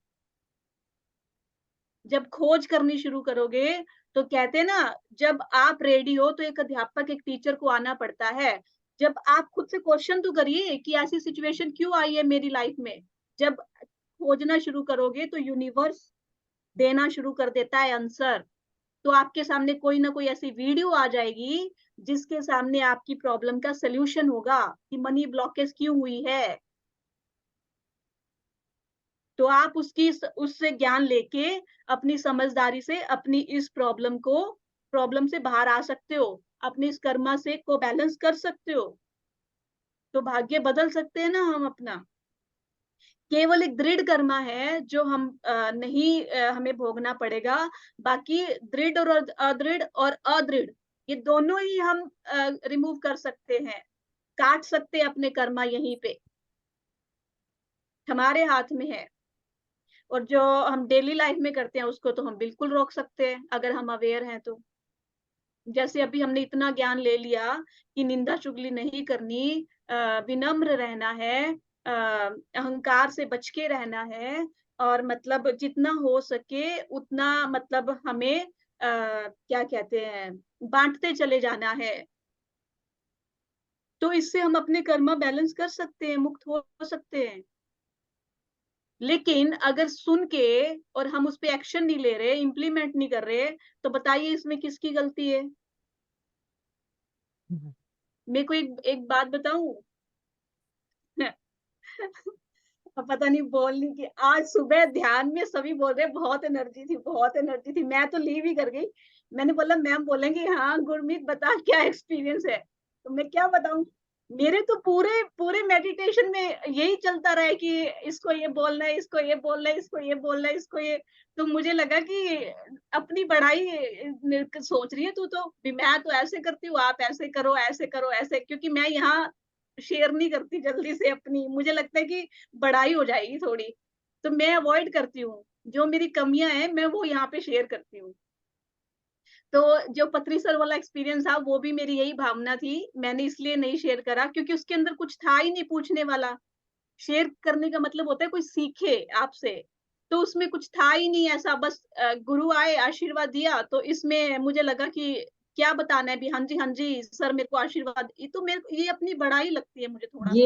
जब खोज करनी शुरू करोगे, तो कहते हैं ना, जब आप रेडी हो तो एक अध्यापक, एक टीचर को आना पड़ता है। जब आप खुद से क्वेश्चन तो करिए कि ऐसी सिचुएशन क्यों आई है मेरी लाइफ में। जब खोजना शुरू करोगे तो यूनिवर्स देना शुरू कर देता है आंसर। तो आपके सामने कोई ना कोई ऐसी वीडियो आ जाएगी जिसके सामने आपकी प्रॉब्लम का सलूशन होगा कि मनी ब्लॉकेज क्यों हुई है। तो आप उससे ज्ञान लेके अपनी समझदारी से अपनी इस प्रॉब्लम से बाहर आ सकते हो, अपनी इस कर्मा से को बैलेंस कर सकते हो, तो भाग्य बदल सकते हैं ना हम अपना। केवल एक दृढ़ कर्मा है जो हम नहीं हमें भोगना पड़ेगा। बाकी दृढ़ और अदृढ़ और अदृढ़ ये दोनों ही हम रिमूव कर सकते हैं, काट सकते हैं अपने कर्मा यहीं पे, हमारे हाथ में है। और जो हम डेली लाइफ में करते हैं उसको तो हम बिल्कुल रोक सकते हैं अगर हम अवेयर हैं तो। जैसे अभी हमने इतना ज्ञान ले लिया कि निंदा चुगली नहीं करनी, विनम्र रहना है, अहंकार से बच के रहना है, और मतलब जितना हो सके उतना मतलब हमें क्या कहते हैं, बांटते चले जाना है। तो इससे हम अपने कर्मा बैलेंस कर सकते हैं, मुक्त हो सकते हैं। लेकिन अगर सुन के और हम उस पे एक्शन नहीं ले रहे, इम्प्लीमेंट नहीं कर रहे, तो बताइए इसमें किसकी गलती है? मेरे को एक बात बताऊं पता नहीं बोलनी की, आज सुबह ध्यान में सभी बोल रहे बहुत एनर्जी थी, बहुत एनर्जी थी, मैं तो लीव ही कर गई। मैंने बोला मैम बोलेंगे हाँ गुरमीत बता क्या एक्सपीरियंस है, तो मैं क्या बताऊं। मेरे तो पूरे पूरे मेडिटेशन में यही चलता रहा है कि इसको ये बोलना है, इसको ये बोलना है, इसको ये बोलना है, इसको ये। तो मुझे लगा कि अपनी बढ़ाई सोच रही है तू तो, भी मैं तो ऐसे करती हूँ, आप ऐसे करो, ऐसे करो, ऐसे, क्योंकि मैं यहाँ शेयर नहीं करती जल्दी से अपनी, मुझे लगता है कि बड़ाई हो जाएगी थोड़ी, तो मैं अवॉइड करती हूँ। जो मेरी कमियां हैं मैं वो यहाँ पे शेयर करती हूँ। तो जो पत्री सर वाला एक्सपीरियंस था वो भी मेरी यही भावना थी, मैंने इसलिए नहीं शेयर करा क्योंकि उसके अंदर कुछ था ही नहीं पूछने वाला। शेयर करने का मतलब होता है कोई सीखे आपसे, तो उसमें कुछ था ही नहीं ऐसा, बस गुरु आए आशीर्वाद दिया, तो इसमें मुझे लगा कि क्या बताना है भी, हाँ जी सर मेरे को आशीर्वाद, ये तो मेरे को ये अपनी बड़ाई लगती है मुझे थोड़ा सा।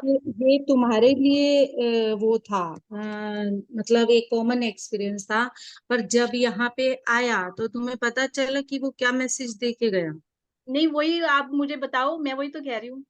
ये तुम्हारे लिए वो था, मतलब एक कॉमन एक्सपीरियंस था, पर जब यहाँ पे आया तो तुम्हें पता चला कि वो क्या मैसेज दे के गया। नहीं वही आप मुझे बताओ, मैं वही तो कह रही हूँ।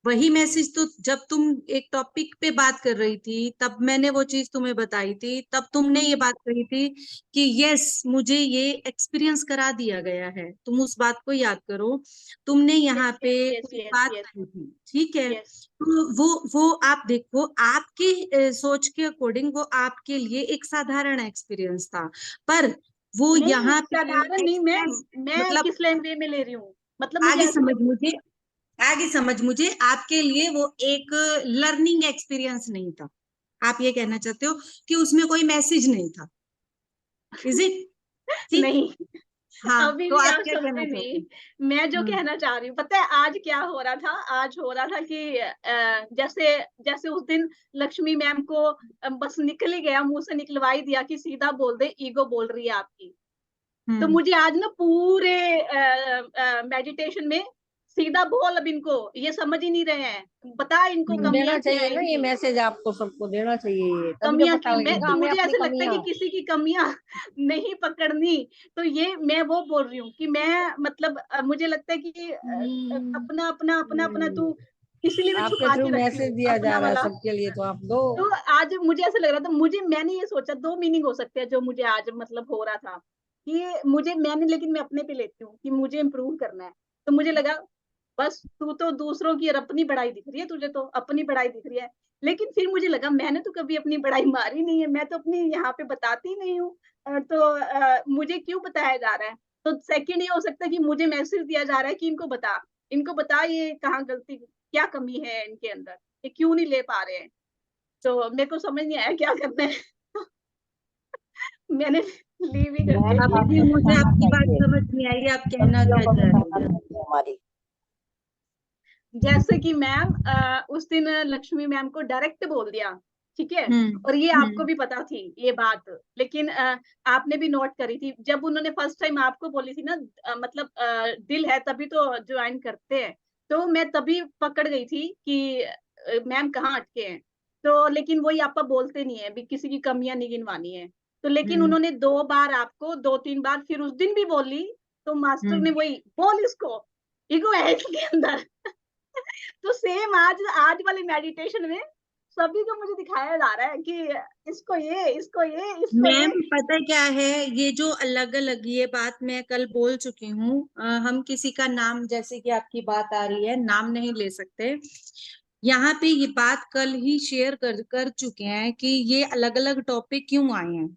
वही मैसेज तो जब तुम एक टॉपिक पे बात कर रही थी तब मैंने वो चीज तुम्हें बताई थी, तब तुमने ये बात कही थी कि यस मुझे ये एक्सपीरियंस करा दिया गया है। तुम उस बात को याद करो, तुमने यहाँ पे यस कोई यस बात यस कही थी, ठीक है। यस। तो वो आप देखो, आपकी सोच के अकॉर्डिंग वो आपके लिए एक साधारण एक्सपीरियंस था, पर वो नहीं यहाँ पे साधारण नहीं, एक्सप्रेस, मैं मतलब किस लाइन वे में ले रही हूँ, मतलब मुझे आगे ऐसा समझ मुझे आगे समझ मुझे आपके लिए वो एक लर्निंग एक्सपीरियंस नहीं था। आप ये कहना चाहते हो कि उसमें कोई मैसेज नहीं था, इज इट? ठीक। नहीं हाँ, अभी तो भी आप आप क्या कहना समझे चाहते नहीं। हो? मैं जो हम्म कहना चाह रही हूँ पता है आज क्या हो रहा था, आज हो रहा था कि जैसे जैसे उस दिन लक्ष्मी मैम को बस निकल ही गया, मुंह से निकलवा ही दिया कि सीधा बोल दे ईगो बोल रही है आपकी। तो हम्म मुझे आज ना पूरे मेडिटेशन में सीधा बोल, अब इनको ये समझ ही नहीं रहे हैं, बता इनको देना कमियां क्या चाहिए है ना ये इनकी, मैसेज, आपको सबको देना चाहिए ये, तभी तो कमियां पता की। मैं लगेगा तो हमें मुझे अपनी ऐसे लगता है कमियां। कि किसी की कमियां नहीं पकड़नी, तो ये मैं वो बोल रही हूँ कि मैं मतलब मुझे लगता है कि अपना अपना अपना अपना तू, इसलिए मैं आपके छुपा थ्रू के रखती मैसेज हूँ दिया जा अपना रहा है वाला। सबके लिए, तो आप दो। तो आज मुझे ऐसे लग रहा था, मैंने ये सोचा दो मीनिंग हो सकते हैं जो मुझे आज मतलब हो रहा था कि मैंने, लेकिन मैं अपने पे लेती हूँ कि मुझे इम्प्रूव करना है। तो मुझे लगा बस तू तो दूसरों की और अपनी बड़ाई दिख रही है, तुझे तो अपनी बड़ाई दिख रही है। लेकिन फिर मुझे लगा मैंने तो कभी अपनी बड़ाई मारी नहीं है, मैं तो अपनी यहाँ पे बताती नहीं हूँ। तो मुझे क्यों बताया जा रहा है? तो सेकंड ये हो सकता है कि मुझे मैसेज दिया जा रहा है कि इनको बता ये कहाँ गलती, क्या कमी है इनके अंदर, ये क्यों नहीं ले पा रहे हैं। तो मेरे को समझ नहीं आया क्या करना है मैंने लीव ही कर दिया अभी भी कि मुझे बताना आपकी बात चाहिए, समझ नहीं आई, आप कहना गलतियों क्या को चाह रहे बताना हो। चाहिए हमारी। जैसे कि मैम उस दिन लक्ष्मी मैम को डायरेक्ट बोल दिया, ठीक है। और ये आपको हम्म भी पता थी ये बात, लेकिन आपने भी नोट करी थी जब उन्होंने फर्स्ट टाइम आपको बोली थी ना, मतलब दिल है तभी तो ज्वाइन करते हैं। तो मैं तभी पकड़ गई थी कि मैम कहाँ अटके हैं। तो लेकिन वही आपा बोलते नहीं है भी, किसी की कमियां नहीं गिनवानी है। तो लेकिन हम्म उन्होंने 2 बार आपको 2-3 बार फिर उस दिन भी बोली, तो मास्टर ने वही बोल इसको, ईगो है इसके अंदर। तो सेम आज आज वाले मेडिटेशन में सभी को मुझे दिखाया जा रहा है कि इसको ये, इसको ये, इसको ये। मैम पता क्या है, ये जो अलग अलग, ये बात मैं कल बोल चुकी हूँ, हम किसी का नाम, जैसे कि आपकी बात आ रही है, नाम नहीं ले सकते यहाँ पे, ये बात कल ही शेयर कर चुके हैं कि ये अलग अलग टॉपिक क्यों आए हैं।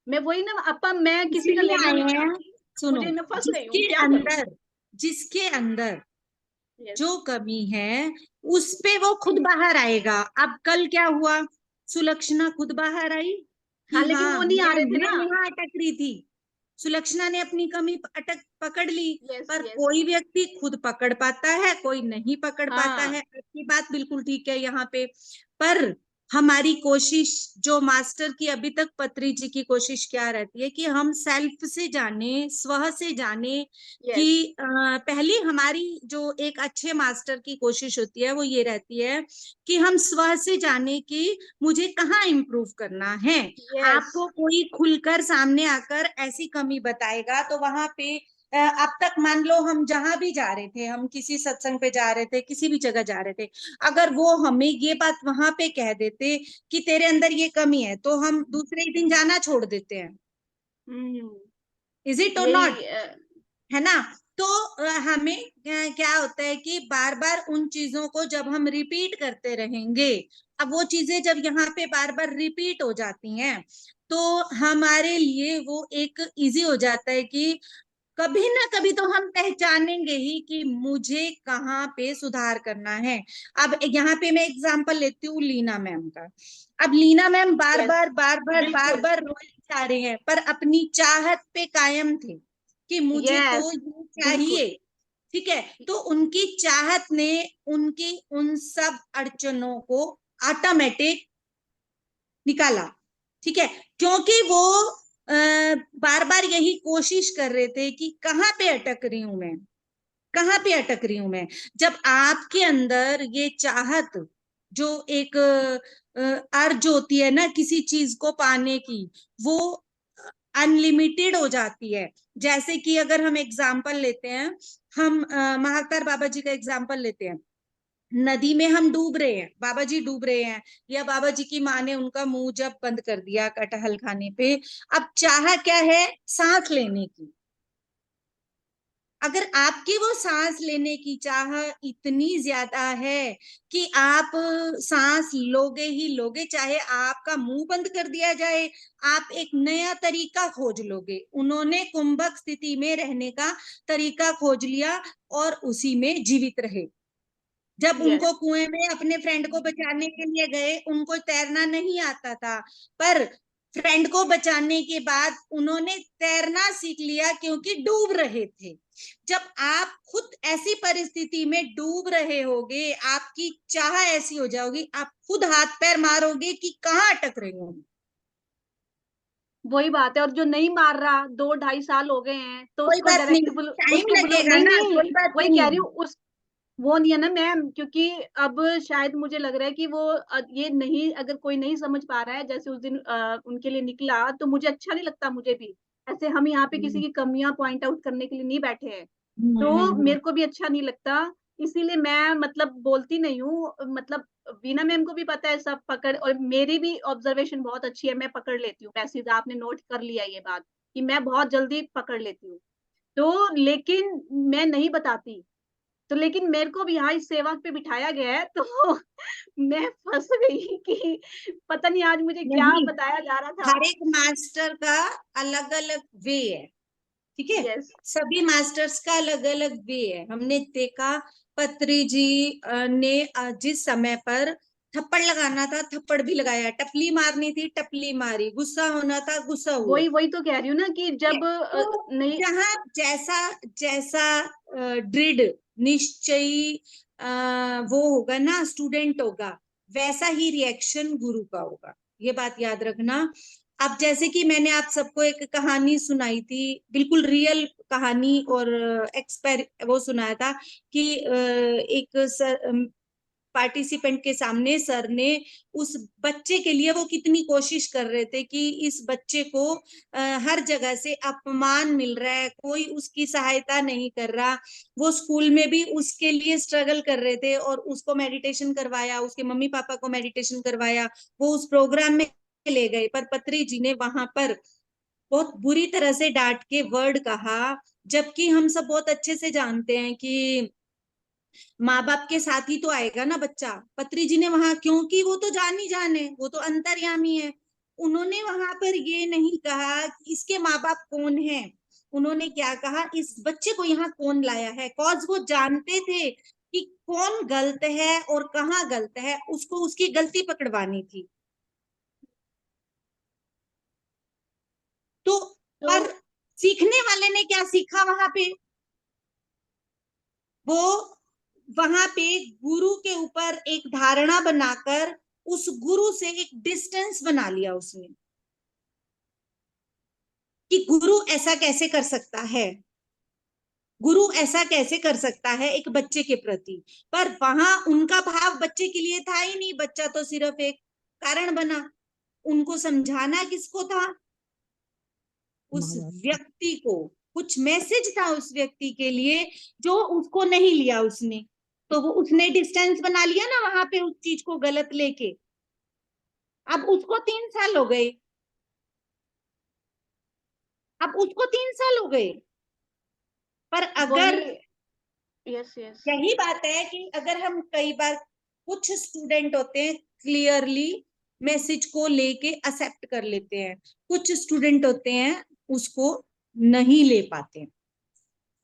मैं वही ना अपा, मैं किसी का इसीलिए लेना आए नहीं हैं, चाहती, सुनो, मुझे मैं फंस गई हूँ, जिसके क्या करूं? अंदर जिसके अंदर Yes. जो कमी है उस पे वो खुद बाहर आएगा। अब कल क्या हुआ, सुलक्षणा खुद बाहर आई कि हाँ, लेकिन हाँ वो नहीं आ रहे थे मैं ना। यहाँ अटक रही थी, सुलक्षणा ने अपनी कमी पकड़ ली। Yes, पर yes. कोई व्यक्ति खुद पकड़ पाता है, कोई नहीं पकड़ पाता हाँ। है। आपकी बात बिल्कुल ठीक है यहाँ पे। पर हमारी कोशिश, जो मास्टर की अभी तक पत्री जी की कोशिश क्या रहती है कि हम सेल्फ से जाने, स्व से जाने। Yes. कि पहली हमारी जो एक अच्छे मास्टर की कोशिश होती है वो ये रहती है कि हम स्व से जाने कि मुझे कहाँ इम्प्रूव करना है। Yes. आपको कोई खुलकर सामने आकर ऐसी कमी बताएगा तो वहां पे अब तक मान लो हम जहां भी जा रहे थे, हम किसी सत्संग पे जा रहे थे, किसी भी जगह जा रहे थे, अगर वो हमें ये बात वहां पे कह देते कि तेरे अंदर ये कमी है, तो हम दूसरे ही दिन जाना छोड़ देते हैं। इज इट और नॉट? है ना? तो हमें क्या होता है कि बार बार उन चीजों को जब हम रिपीट करते रहेंगे, अब वो चीजें जब यहाँ पे बार बार रिपीट हो जाती हैं तो हमारे लिए वो एक इजी हो जाता है कि कभी ना कभी तो हम पहचानेंगे ही कि मुझे कहाँ पे सुधार करना है। अब यहाँ पे मैं एग्जांपल लेती हूँ लीना मैम का। अब लीना मैम बार बार रोज जा रहे हैं, पर अपनी चाहत पे कायम थे कि मुझे तो ये चाहिए। ठीक है, तो उनकी चाहत ने उनकी उन सब अड़चनों को ऑटोमेटिक निकाला। ठीक है, क्योंकि वो बार बार यही कोशिश कर रहे थे कि कहाँ पे अटक रही हूं मैं, कहाँ पे अटक रही हूं मैं। जब आपके अंदर ये चाहत, जो एक अर्ज होती है ना किसी चीज को पाने की, वो अनलिमिटेड हो जाती है। जैसे कि अगर हम एग्जाम्पल लेते हैं, हम महाकाल बाबा जी का एग्जाम्पल लेते हैं, नदी में हम डूब रहे हैं, बाबा जी डूब रहे हैं, या बाबा जी की माँ ने उनका मुंह जब बंद कर दिया कटहल खाने पे, अब चाह क्या है, सांस लेने की। अगर आपकी वो सांस लेने की चाह इतनी ज्यादा है कि आप सांस लोगे ही लोगे, चाहे आपका मुंह बंद कर दिया जाए, आप एक नया तरीका खोज लोगे। उन्होंने कुंभक स्थिति में रहने का तरीका खोज लिया और उसी में जीवित रहे। जब उनको कुएं में अपने फ्रेंड को बचाने के लिए गए, उनको तैरना नहीं आता था, पर फ्रेंड को बचाने के बाद उन्होंने तैरना सीख लिया क्योंकि डूब रहे थे। जब आप खुद ऐसी परिस्थिति में डूब रहे होगे, आपकी चाह ऐसी हो जाओगी, आप खुद हाथ पैर मारोगे कि कहाँ अटक रहे हो। वही बात है। और जो नहीं मार रहा, 2-2.5 साल हो गए हैं, तो कोई उसको बात नहीं, डायरेक्ट टाइम उसको लगेगा नहीं ना, नहीं, कोई बात वही नहीं। कह रही हूँ, उस वो नहीं है ना मैम, क्योंकि अब शायद मुझे लग रहा है कि वो ये नहीं, अगर कोई नहीं समझ पा रहा है, जैसे उस दिन उनके लिए निकला, तो मुझे अच्छा नहीं लगता। मुझे भी ऐसे, हम यहाँ पे किसी की कमियां पॉइंट आउट करने के लिए नहीं बैठे हैं, तो मेरे को भी अच्छा नहीं लगता। इसीलिए मैं मतलब बोलती नहीं हूँ। मतलब वीना मैम को भी पता है सब पकड़, और मेरी भी ऑब्जर्वेशन बहुत अच्छी है, मैं पकड़ लेती हूँ मैसेज। आपने नोट कर लिया ये बात कि मैं बहुत जल्दी पकड़ लेती हूँ, तो लेकिन मैं नहीं बताती। तो लेकिन मेरे को भी यहाँ इस सेवा पे बिठाया गया है, तो मैं फंस गई कि पता नहीं आज मुझे क्या नहीं, बताया जा रहा था। हर एक मास्टर का अलग अलग वे है। ठीक है, यस, सभी मास्टर्स का अलग अलग वे है। हमने देखा पत्री जी ने जिस समय पर थप्पड़ लगाना था थप्पड़ भी लगाया, टपली मारनी थी टपली मारी, गुस्सा होना था गुस्सा हुए। वही तो कह रही हूँ ना कि जब तो नहीं, जहाँ जैसा जैसा दृढ़ निश्चयी वो होगा ना स्टूडेंट होगा, वैसा ही रिएक्शन गुरु का होगा। ये बात याद रखना। अब जैसे कि मैंने आप सबको एक कहानी सुनाई थी, बिल्कुल रियल कहानी, और वो सुनाया था कि एक पार्टिसिपेंट के सामने सर ने उस बच्चे के लिए वो कितनी कोशिश कर रहे थे कि इस बच्चे को हर जगह से अपमान मिल रहा है, कोई उसकी सहायता नहीं कर रहा। वो स्कूल में भी उसके लिए स्ट्रगल कर रहे थे और उसको मेडिटेशन करवाया, उसके मम्मी पापा को मेडिटेशन करवाया, वो उस प्रोग्राम में ले गए। पर पत्री जी ने वहां पर बहुत बुरी तरह से डांट के वर्ड कहा, जबकि हम सब बहुत अच्छे से जानते हैं कि माँ बाप के साथ ही तो आएगा ना बच्चा। पत्री जी ने वहां, क्योंकि वो तो जान ही जान है, वो तो अंतर्यामी है, उन्होंने वहां पर ये नहीं कहा कि इसके माँ बाप कौन है, उन्होंने क्या कहा, इस बच्चे को यहाँ कौन लाया है। कॉज वो जानते थे कि कौन गलत है और कहाँ गलत है, उसको उसकी गलती पकड़वानी थी। तो पर सीखने वाले ने क्या सीखा वहां पे, वो वहां पे गुरु के ऊपर एक धारणा बनाकर उस गुरु से एक डिस्टेंस बना लिया उसने कि गुरु ऐसा कैसे कर सकता है, गुरु ऐसा कैसे कर सकता है एक बच्चे के प्रति। पर वहां उनका भाव बच्चे के लिए था ही नहीं, बच्चा तो सिर्फ एक कारण बना। उनको समझाना किसको था, उस व्यक्ति को, कुछ मैसेज था उस व्यक्ति के लिए जो उसको नहीं लिया उसने, तो वो उसने डिस्टेंस बना लिया ना वहां पे उस चीज को गलत लेके। अब उसको 3 साल हो गए, अब उसको 3 साल हो गए। पर अगर यस यस यही बात है कि अगर हम कई बार, कुछ स्टूडेंट होते हैं क्लियरली मैसेज को लेके एक्सेप्ट कर लेते हैं, कुछ स्टूडेंट होते हैं उसको नहीं ले पाते।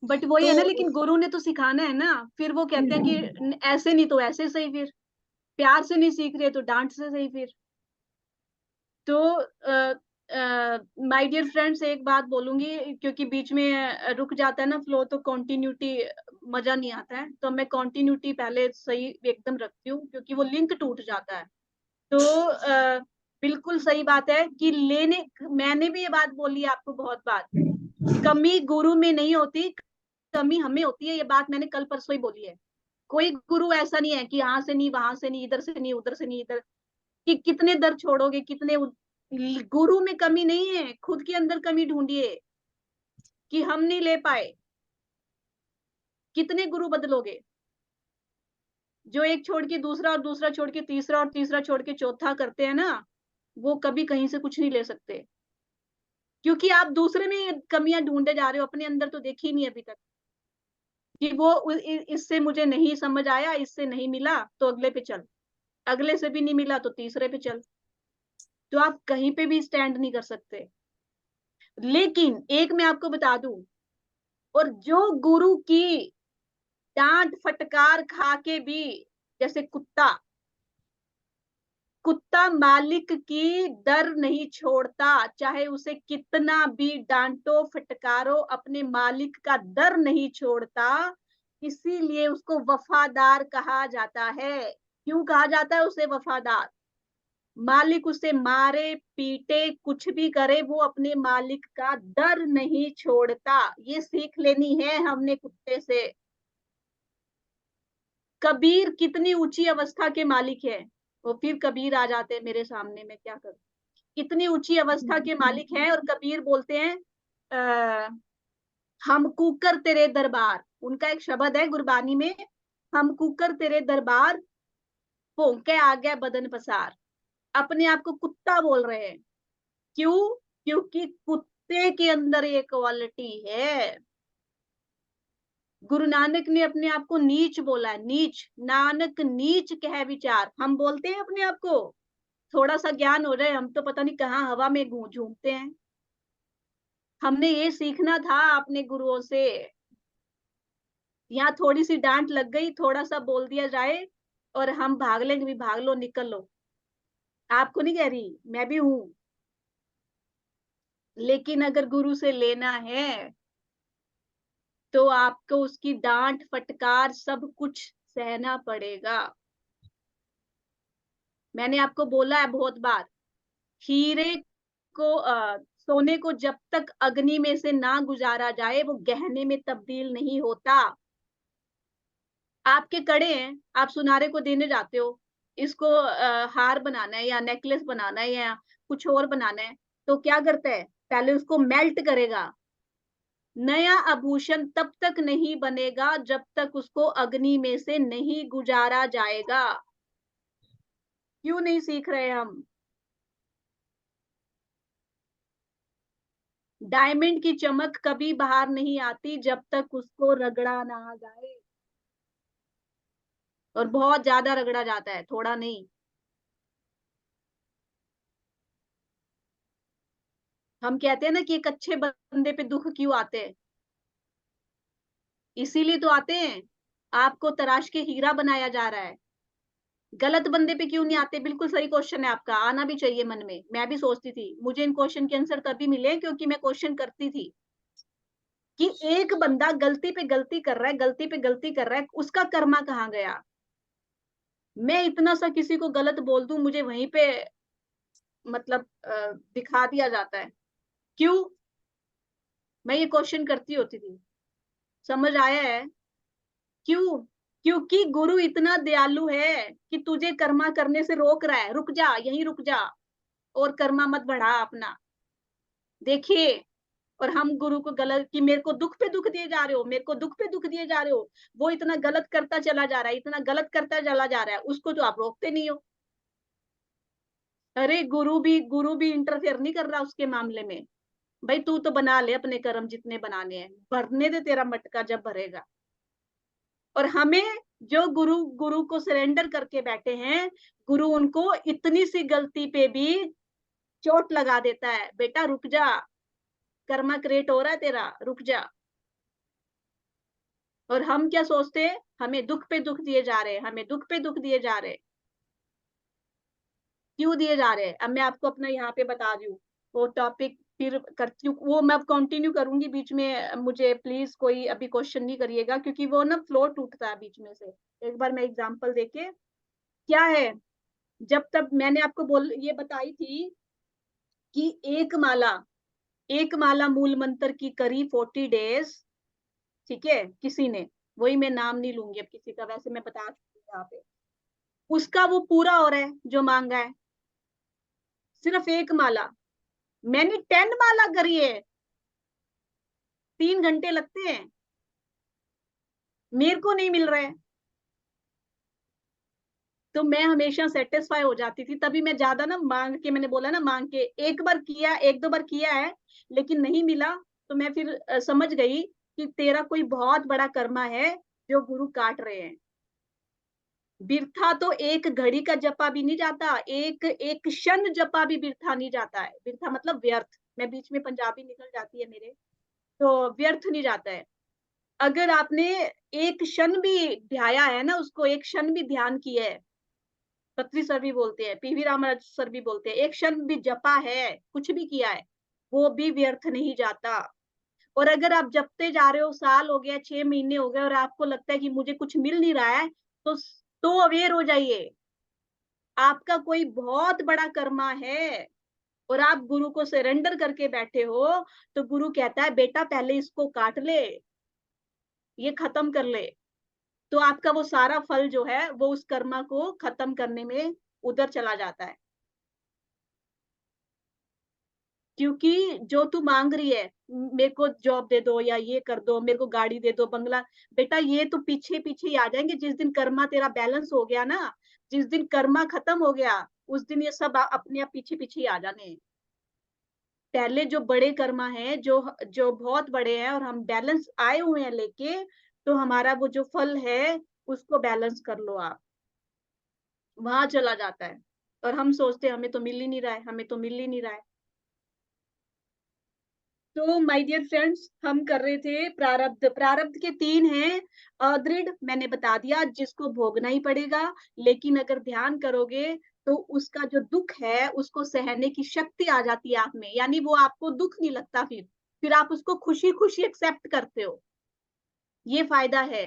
बट वही है ना, तो लेकिन गुरु ने तो सिखाना है ना। फिर वो कहते हैं कि ऐसे नहीं तो ऐसे सही, फिर प्यार से नहीं सीख रहे तो डांट से सही। फिर तो माय डियर फ्रेंड्स, एक बात बोलूंगी, क्योंकि बीच में रुक जाता है ना फ्लो, तो कंटिन्यूटी मजा नहीं आता है। तो मैं कंटिन्यूटी पहले सही एकदम रखती हूँ, क्योंकि वो लिंक टूट जाता है। तो बिल्कुल सही बात है कि मैंने भी ये बात बोली आपको बहुत बार, कमी गुरु में नहीं होती, कमी हमें होती है। ये बात मैंने कल परसों ही बोली है। कोई गुरु ऐसा नहीं है कि यहाँ से नहीं, वहां से नहीं, इधर से नहीं, उधर से नहीं, इधर, कि कितने दर छोड़ोगे, कितने गुरु में कमी नहीं है, खुद के अंदर कमी ढूंढिए कि हम नहीं ले पाए। कितने गुरु बदलोगे, जो एक छोड़ के दूसरा और दूसरा छोड़ के तीसरा और तीसरा छोड़ के चौथा करते हैं ना, वो कभी कहीं से कुछ नहीं ले सकते, क्योंकि आप दूसरे में कमियां ढूंढे जा रहे हो, अपने अंदर तो देखी नहीं अभी तक कि वो इससे मुझे नहीं समझ आया, इससे नहीं मिला तो अगले पे चल, अगले से भी नहीं मिला तो तीसरे पे चल। तो आप कहीं पे भी स्टैंड नहीं कर सकते। लेकिन एक मैं आपको बता दूं, और जो गुरु की डांट फटकार खा के भी, जैसे कुत्ता मालिक की दर नहीं छोड़ता, चाहे उसे कितना भी डांटो फटकारो, अपने मालिक का दर नहीं छोड़ता, इसीलिए उसको वफादार कहा जाता है। क्यों कहा जाता है उसे वफादार? मालिक उसे मारे पीटे कुछ भी करे, वो अपने मालिक का दर नहीं छोड़ता। ये सीख लेनी है हमने कुत्ते से। कबीर कितनी ऊंची अवस्था के मालिक है, वो फिर कबीर आ जाते हैं मेरे सामने, मैं क्या करूं। इतनी ऊंची अवस्था के मालिक हैं और कबीर बोलते हैं हम कुकर तेरे दरबार, उनका एक शब्द है गुरबानी में, हम कुकर तेरे दरबार, भोंके आ गया बदन पसार। अपने आप को कुत्ता बोल रहे हैं। क्यों? क्योंकि कुत्ते के अंदर ये क्वालिटी है। गुरु नानक ने अपने आप को नीच बोला है, नीच, नानक नीच कह विचार। हम बोलते हैं अपने आप को, थोड़ा सा ज्ञान हो जाए हम तो पता नहीं कहाँ हवा में झूमते हैं। हमने ये सीखना था अपने गुरुओं से। यहाँ थोड़ी सी डांट लग गई, थोड़ा सा बोल दिया जाए और हम भाग लेंगे, भी भाग लो, निकल लो। आपको नहीं कह रही, मैं भी हूं। लेकिन अगर गुरु से लेना है तो आपको उसकी डांट फटकार सब कुछ सहना पड़ेगा। मैंने आपको बोला है बहुत बार, हीरे को सोने को जब तक अग्नि में से ना गुजारा जाए वो गहने में तब्दील नहीं होता। आपके कड़े हैं, आप सुनारे को देने जाते हो, इसको हार बनाना है या नेकलेस बनाना है या कुछ और बनाना है, तो क्या करता है, पहले उसको मेल्ट करेगा। नया आभूषण तब तक नहीं बनेगा जब तक उसको अग्नि में से नहीं गुजारा जाएगा। क्यों नहीं सीख रहे हम? डायमंड की चमक कभी बाहर नहीं आती जब तक उसको रगड़ा ना जाए, और बहुत ज्यादा रगड़ा जाता है, थोड़ा नहीं। हम कहते हैं ना कि एक अच्छे बंदे पे दुख क्यों आते हैं, इसीलिए तो आते हैं। आपको तराश के हीरा बनाया जा रहा है। गलत बंदे पे क्यों नहीं आते? बिल्कुल सही क्वेश्चन है आपका, आना भी चाहिए मन में। मैं भी सोचती थी, मुझे इन क्वेश्चन के आंसर तभी मिले क्योंकि मैं क्वेश्चन करती थी कि एक बंदा गलती पे गलती कर रहा है, गलती पे गलती कर रहा है, उसका कर्मा कहाँ गया? मैं इतना सा किसी को गलत बोल दूं, मुझे वहीं पे मतलब दिखा दिया जाता है। क्यों? मैं ये क्वेश्चन करती होती थी। समझ आया है क्यों? क्योंकि गुरु इतना दयालु है कि तुझे कर्मा करने से रोक रहा है। रुक जा, यहीं रुक जा, और कर्मा मत बढ़ा अपना। देखिए, और हम गुरु को गलत कि मेरे को दुख पे दुख दिए जा रहे हो, मेरे को दुख पे दुख दिए जा रहे हो। वो इतना गलत करता चला जा रहा है, इतना गलत करता चला जा रहा है, उसको तो आप रोकते नहीं हो। अरे गुरु भी इंटरफेयर नहीं कर रहा उसके मामले में। भाई तू तो बना ले अपने कर्म जितने बनाने हैं, भरने दे तेरा मटका जब भरेगा। और हमें जो गुरु गुरु को सरेंडर करके बैठे हैं, गुरु उनको इतनी सी गलती पे भी चोट लगा देता है। बेटा रुक जा, कर्मा क्रिएट हो रहा है तेरा, रुक जा। और हम क्या सोचते हैं, हमें दुख पे दुख दिए जा रहे हैं, हमें दुख पे दुख दिए जा रहे हैं। क्यों दिए जा रहे हैं? अब मैं आपको अपना यहाँ पे बता रही हूँ। वो टॉपिक फिर करती हूँ, वो मैं कंटिन्यू करूंगी। बीच में मुझे प्लीज कोई अभी क्वेश्चन नहीं करिएगा, क्योंकि वो ना फ्लो टूटता है बीच में से। एक बार मैं एग्जांपल देके, क्या है, जब तक मैंने आपको ये बताई थी कि एक माला मूल मंत्र की करी 40 डेज, ठीक है, किसी ने, वही मैं नाम नहीं लूंगी अब किसी का, वैसे मैं बता चुकी हूँ यहाँ पे। उसका वो पूरा हो रहा है जो मांगा है, सिर्फ एक माला। मैंने 10 माला करी है, 3 घंटे लगते हैं, मेरे को नहीं मिल रहा है। तो मैं हमेशा सेटिस्फाई हो जाती थी, तभी मैं ज्यादा ना मांग के, मैंने बोला ना मांग के, एक बार किया, एक दो बार किया है, लेकिन नहीं मिला। तो मैं फिर समझ गई कि तेरा कोई बहुत बड़ा कर्मा है जो गुरु काट रहे हैं। बिरथा तो एक घड़ी का जपा भी नहीं जाता, एक एक क्षण जपा भी बिरथा नहीं जाता है। बिरथा मतलब व्यर्थ, मैं बीच में पंजाबी निकल जाती है मेरे, तो व्यर्थ नहीं जाता है। अगर आपने एक क्षण भी ध्याया है ना, उसको एक क्षण भी ध्यान किया है, पत्री सर भी बोलते हैं, पीवी रामराज सर भी बोलते हैं, एक क्षण भी जपा है, कुछ भी किया है, वो भी व्यर्थ नहीं जाता। और अगर आप जपते जा रहे हो, साल हो गया, 6 महीने हो गए, और आपको लगता है कि मुझे कुछ मिल नहीं रहा है, तो अवेयर हो जाइए, आपका कोई बहुत बड़ा कर्मा है। और आप गुरु को सरेंडर करके बैठे हो, तो गुरु कहता है बेटा पहले इसको काट ले, ये खत्म कर ले, तो आपका वो सारा फल जो है वो उस कर्मा को खत्म करने में उधर चला जाता है। क्योंकि जो तू मांग रही है, मेरे को जॉब दे दो या ये कर दो, मेरे को गाड़ी दे दो, बंगला, बेटा ये तो पीछे पीछे ही आ जाएंगे। जिस दिन कर्मा तेरा बैलेंस हो गया ना, जिस दिन कर्मा खत्म हो गया, उस दिन ये सब अपने आप पीछे पीछे ही आ जाने। पहले जो बड़े कर्मा है, जो जो बहुत बड़े हैं, और हम बैलेंस आए हुए हैं लेके, तो हमारा वो जो फल है उसको बैलेंस कर लो आप, वहां चला जाता है। और हम सोचते हैं हमें तो मिल ही नहीं रहा है, हमें तो मिल ही नहीं रहा है। तो माय डियर फ्रेंड्स, हम कर रहे थे प्रारब्ध। प्रारब्ध के 3 हैं। अदृढ़ मैंने बता दिया, जिसको भोगना ही पड़ेगा, लेकिन अगर ध्यान करोगे तो उसका जो दुख है उसको सहने की शक्ति आ जाती है आप में, यानी वो आपको दुख नहीं लगता, फिर आप उसको खुशी खुशी एक्सेप्ट करते हो, ये फायदा है।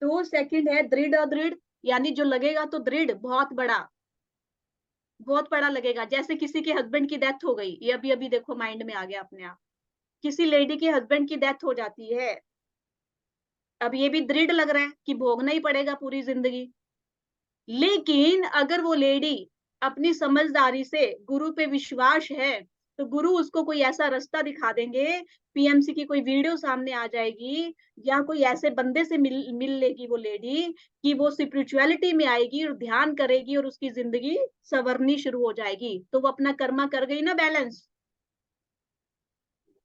तो सेकंड है दृढ़ अदृढ़, यानी जो लगेगा तो दृढ़, बहुत बड़ा लगेगा। जैसे किसी के हस्बैंड की डेथ हो गई, ये अभी अभी देखो माइंड में आ गया अपने आप, किसी लेडी के हस्बैंड की डेथ हो जाती है, अब ये भी दृढ़ लग रहा है कि भोगना ही पड़ेगा पूरी जिंदगी। लेकिन अगर वो लेडी अपनी समझदारी से, गुरु पे विश्वास है, तो गुरु उसको कोई ऐसा रास्ता दिखा देंगे, पीएमसी की कोई वीडियो सामने आ जाएगी, या कोई ऐसे बंदे से मिल लेगी वो लेडी कि वो स्पिरिचुअलिटी में आएगी और ध्यान करेगी और उसकी जिंदगी संवरनी शुरू हो जाएगी। तो वो अपना कर्मा कर गई ना बैलेंस।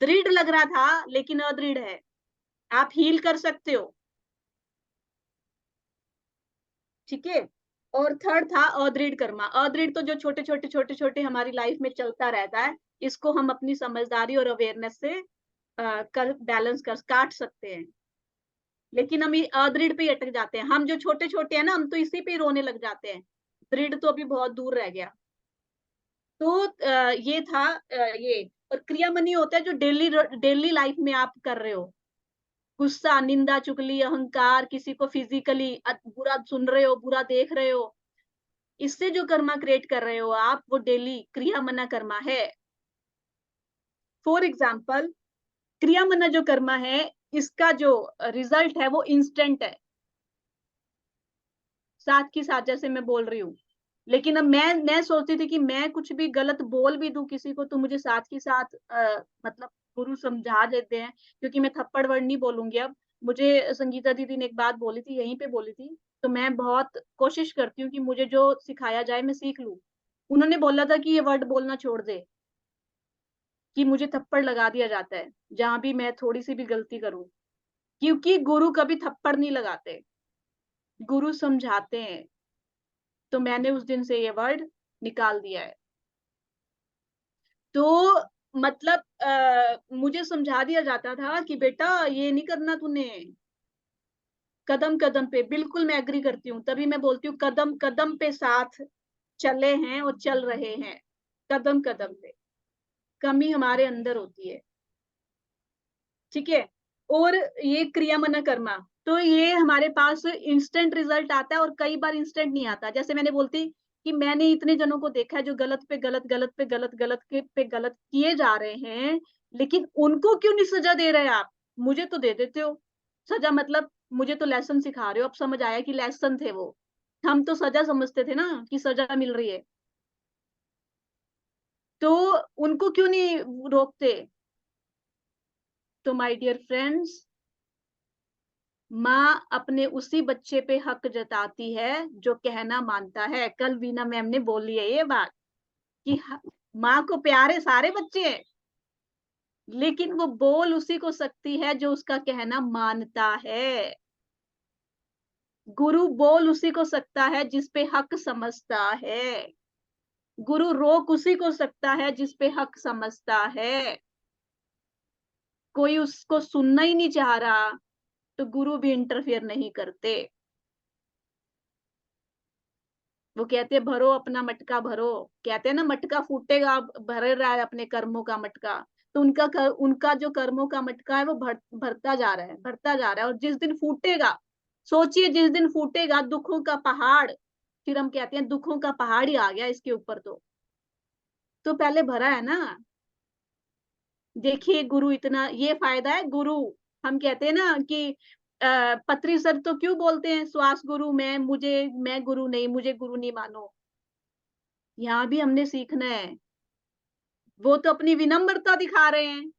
दृढ़ लग रहा था लेकिन अदृढ़ है, आप हील कर सकते हो। ठीक है। और थर्ड था अदृढ़ कर्मा। अदृढ़ तो जो छोटे छोटे हमारी लाइफ में चलता रहता है, इसको हम अपनी समझदारी और अवेयरनेस से कर बैलेंस कर काट सकते हैं। लेकिन हम अदृढ़ पे ही अटक जाते हैं। हम जो छोटे छोटे हैं ना, हम तो इसी पे रोने लग जाते हैं। दृढ़ तो अभी बहुत दूर रह गया। तो ये था ये। और क्रियामणि होता है जो डेली लाइफ में आप कर रहे हो। गुस्सा, निंदा, चुगली, अहंकार, किसी को फिजिकली बुरा सुन रहे हो, बुरा देख रहे हो, इससे जो कर्मा क्रिएट कर रहे हो आप, वो डेली क्रियामना कर्मा है। फॉर एग्जाम्पल, क्रियामना जो कर्मा है, इसका जो रिजल्ट है वो इंस्टेंट है, साथ की साथ, जैसे मैं बोल रही हूँ। लेकिन अब मैं सोचती थी कि मैं कुछ भी गलत बोल भी दूं किसी को, तो मुझे साथ की साथ मतलब गुरु समझा देते हैं, क्योंकि मैं थप्पड़ वर्ड नहीं बोलूंगी अब। मुझे संगीता दीदी ने एक बात बोली थी, यहीं पे बोली थी, तो मैं बहुत कोशिश करती हूँ कि मुझे जो सिखाया जाए मैं सीख लूं। उन्होंने बोला था कि ये वर्ड बोलना छोड़ दे, कि मुझे थप्पड़ लगा दिया जाता है जहां भी मैं थोड़ी सी भी गलती करूं, क्योंकि गुरु कभी थप्पड़ नहीं लगाते, गुरु समझाते हैं। तो मैंने उस दिन से ये वर्ड निकाल दिया है। तो मतलब मुझे समझा दिया जाता था कि बेटा ये नहीं करना तूने, कदम कदम पे। बिल्कुल मैं एग्री करती हूँ, तभी मैं बोलती हूँ कदम कदम पे साथ चले हैं और चल रहे हैं। कदम कदम पे कमी हमारे अंदर होती है। ठीक है। और ये क्रियामना कर्मा, तो ये हमारे पास इंस्टेंट रिजल्ट आता है और कई बार इंस्टेंट नहीं आता। जैसे मैंने बोलती कि मैंने इतने जनों को देखा है जो गलत पे गलत, गलत पे गलत, गलत पे गलत किए जा रहे हैं, लेकिन उनको क्यों नहीं सजा दे रहे आप? मुझे तो दे देते हो सजा। मतलब मुझे तो लेसन सिखा रहे हो। अब समझ आया कि लेसन थे वो, हम तो सजा समझते थे ना, कि सजा मिल रही है। तो उनको क्यों नहीं रोकते? तो माय डियर फ्रेंड्स, माँ अपने उसी बच्चे पे हक जताती है जो कहना मानता है। कल वीना मैम ने बोली है ये बात कि माँ को प्यारे सारे बच्चे हैं, लेकिन वो बोल उसी को सकती है जो उसका कहना मानता है। गुरु बोल उसी को सकता है जिस पे हक समझता है। गुरु रोक उसी को सकता है जिस पे हक समझता है। कोई उसको सुनना ही नहीं चाह रहा तो गुरु भी इंटरफेयर नहीं करते। वो कहते हैं भरो अपना मटका भरो। कहते हैं ना, मटका फूटेगा, भर रहा है अपने कर्मों का मटका। तो उनका जो कर्मों का मटका है वो भरता जा रहा है, भरता जा रहा है। और जिस दिन फूटेगा, सोचिए जिस दिन फूटेगा दुखों का पहाड़, फिर हम कहते हैं दुखों का पहाड़ ही आ गया इसके ऊपर। तो पहले भरा है ना। देखिए गुरु इतना, ये फायदा है गुरु। हम कहते हैं ना कि पत्री सर तो क्यों बोलते हैं श्वास गुरु, मैं गुरु नहीं, मुझे गुरु नहीं मानो। यहाँ भी हमने सीखना है। वो तो अपनी विनम्रता दिखा रहे हैं।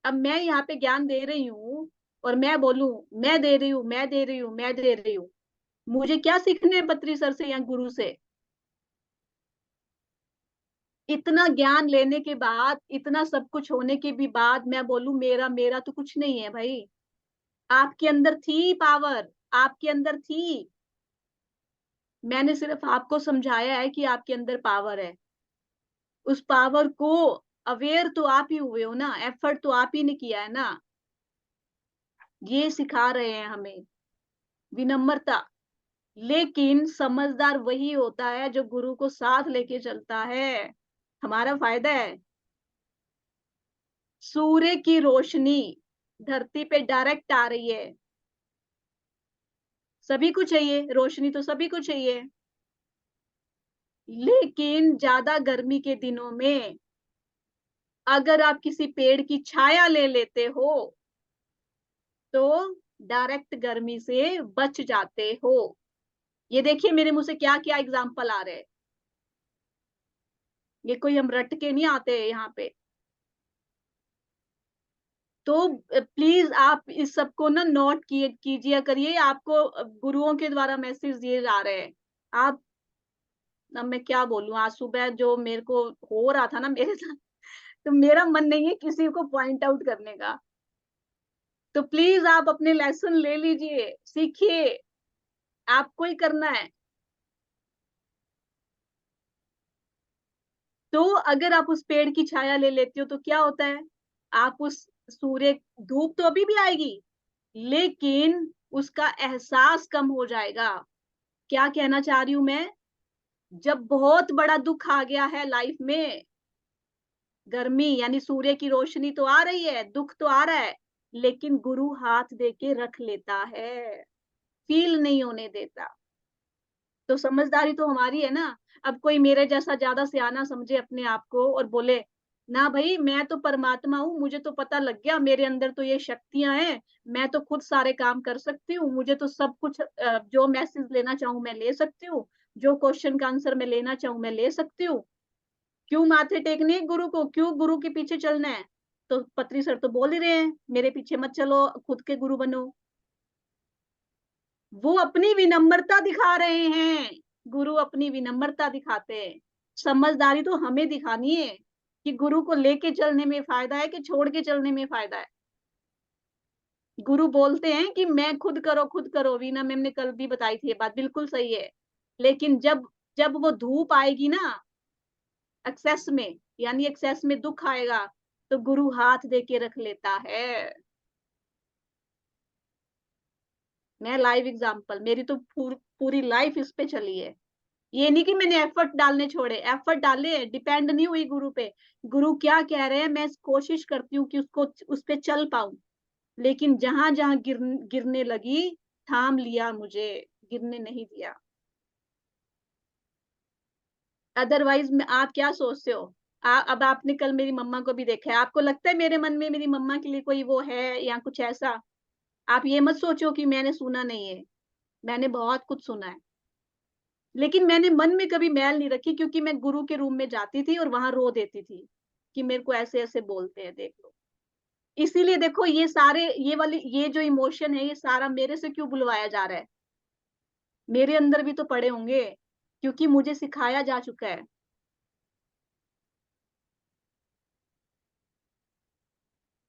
अब मैं यहाँ पे ज्ञान दे रही हूँ और मैं बोलूं मैं दे रही हूँ, मैं दे रही हूँ, मैं दे रही हूँ, मुझे क्या सीखने है पत्री सर से या गुरु से? इतना ज्ञान लेने के बाद, इतना सब कुछ होने के भी बाद मैं बोलूं मेरा मेरा तो कुछ नहीं है भाई। आपके अंदर थी पावर, आपके अंदर थी। मैंने सिर्फ आपको समझाया है कि आपके अंदर पावर है। उस पावर को अवेयर तो आप ही हुए हो ना, एफर्ट तो आप ही ने किया है ना। ये सिखा रहे हैं हमें विनम्रता। लेकिन समझदार वही होता है जो गुरु को साथ लेके चलता है। हमारा फायदा है। सूर्य की रोशनी धरती पे डायरेक्ट आ रही है, सभी को चाहिए रोशनी, तो सभी को चाहिए। लेकिन ज्यादा गर्मी के दिनों में अगर आप किसी पेड़ की छाया ले लेते हो तो डायरेक्ट गर्मी से बच जाते हो। ये देखिए मेरे मुंह से क्या क्या एग्जाम्पल आ रहे हैं, ये कोई हम रट के नहीं आते यहाँ पे। तो प्लीज आप इस सबको ना नोट कीजिए करिए, आपको गुरुओं के द्वारा मैसेज दिए जा रहे हैं। आप, अब मैं क्या बोलूं, आज सुबह जो मेरे को हो रहा था ना मेरे साथ, तो मेरा मन नहीं है किसी को पॉइंट आउट करने का। तो प्लीज आप अपने लेसन ले लीजिए, सीखिए, आपको ही करना है। तो अगर आप उस पेड़ की छाया ले लेते हो तो क्या होता है, आप उस सूर्य, धूप तो अभी भी आएगी लेकिन उसका एहसास कम हो जाएगा। क्या कहना चाह रही हूं मैं, जब बहुत बड़ा दुख आ गया है लाइफ में, गर्मी यानी सूर्य की रोशनी तो आ रही है, दुख तो आ रहा है, लेकिन गुरु हाथ दे के रख लेता है, फील नहीं होने देता। तो समझदारी तो हमारी है ना। अब कोई मेरे जैसा ज्यादा सियाना समझे अपने आप को और बोले ना भाई मैं तो परमात्मा हूँ, मुझे तो पता लग गया, मेरे अंदर तो ये शक्तियां हैं, मैं तो खुद सारे काम कर सकती हूँ, मुझे तो सब कुछ जो मैसेज लेना चाहूँ मैं ले सकती हूँ, जो क्वेश्चन का आंसर मैं लेना चाहूँ मैं ले सकती हूँ, क्यों माथे टेकने हैं गुरु को, क्यों गुरु के पीछे चलना है। तो पत्री सर तो बोल ही रहे हैं मेरे पीछे मत चलो, खुद के गुरु बनो। वो अपनी विनम्रता दिखा रहे हैं, गुरु अपनी विनम्रता दिखाते हैं। समझदारी तो हमें दिखानी है कि गुरु को लेके चलने में फायदा है कि छोड़ के चलने में फायदा है। गुरु बोलते हैं कि मैं खुद करो, वीना मैम ने कल भी बताई थी ये बात, बिल्कुल सही है। लेकिन जब जब वो धूप आएगी ना एक्सेस में, यानी एक्सेस में दुख आएगा, तो गुरु हाथ दे के रख लेता है। मैं लाइव एग्जांपल, मेरी तो पूरी लाइफ इस पे चली है। ये नहीं कि मैंने एफर्ट डालने छोड़े, एफर्ट डाले, डिपेंड नहीं हुई गुरु पे। गुरु क्या कह रहे हैं मैं कोशिश करती हूँ कि उसको उस पे चल पाऊं, लेकिन जहां जहां गिरने लगी थाम लिया मुझे, गिरने नहीं दिया। अदरवाइज आप क्या सोचते हो, अब आपने कल मेरी मम्मा को भी देखा है, आपको लगता है मेरे मन में मेरी मम्मा के लिए कोई वो है या कुछ ऐसा। आप ये मत सोचो कि मैंने सुना नहीं है, मैंने बहुत कुछ सुना है, लेकिन मैंने मन में कभी मैल नहीं रखी, क्योंकि मैं गुरु के रूम में जाती थी और वहां रो देती थी कि मेरे को ऐसे ऐसे बोलते हैं, देख लो। इसीलिए देखो ये सारे ये जो इमोशन है ये सारा मेरे से क्यों बुलवाया जा रहा है, मेरे अंदर भी तो पड़े होंगे, क्योंकि मुझे सिखाया जा चुका है।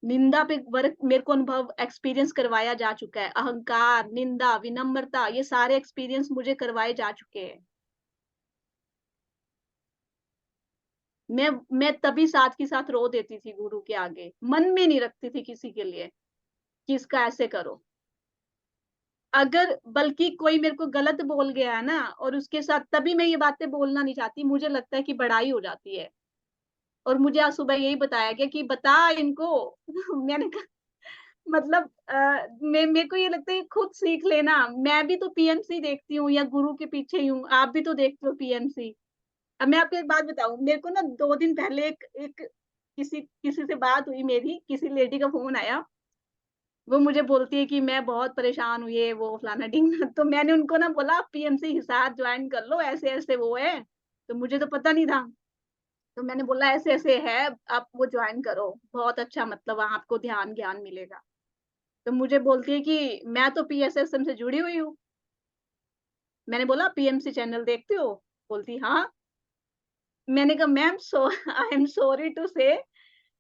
निंदा पे वर्क मेरे को अनुभव एक्सपीरियंस करवाया जा चुका है, अहंकार, निंदा, विनम्रता, ये सारे एक्सपीरियंस मुझे करवाए जा चुके हैं। मैं तभी साथ के साथ रो देती थी गुरु के आगे, मन में नहीं रखती थी किसी के लिए कि इसका ऐसे करो। अगर बल्कि कोई मेरे को गलत बोल गया है ना, और उसके साथ तभी मैं ये बातें बोलना नहीं चाहती, मुझे लगता है कि बड़ाई हो जाती है। और मुझे आज सुबह यही बताया गया कि बता इनको मैंने कहा मतलब मेरे को ये लगता है कि खुद सीख लेना, मैं भी तो पीएमसी देखती हूँ या गुरु के पीछे ही हूँ, आप भी तो देखते हो पीएमसी। अब मैं आपको एक बात बताऊं, मेरे को ना 2 दिन पहले एक किसी किसी से बात हुई, मेरी किसी लेडी का फोन आया, वो मुझे बोलती है कि मैं बहुत परेशान हुई है वो फलाना ढिंगना। तो मैंने उनको ना बोला पीएमसी हिसार ज्वाइन कर लो, ऐसे ऐसे वो है। तो मुझे तो पता नहीं था, तो मैंने बोला ऐसे ऐसे है, आप वो ज्वाइन करो, बहुत अच्छा, मतलब वहां आपको ध्यान ज्ञान मिलेगा। तो मुझे बोलती है कि मैं तो पीएसएसएम से जुड़ी हुई हूँ। मैंने बोला पीएमसी चैनल देखते हो, बोलती हाँ। मैंने कहा ma'am I am sorry to say,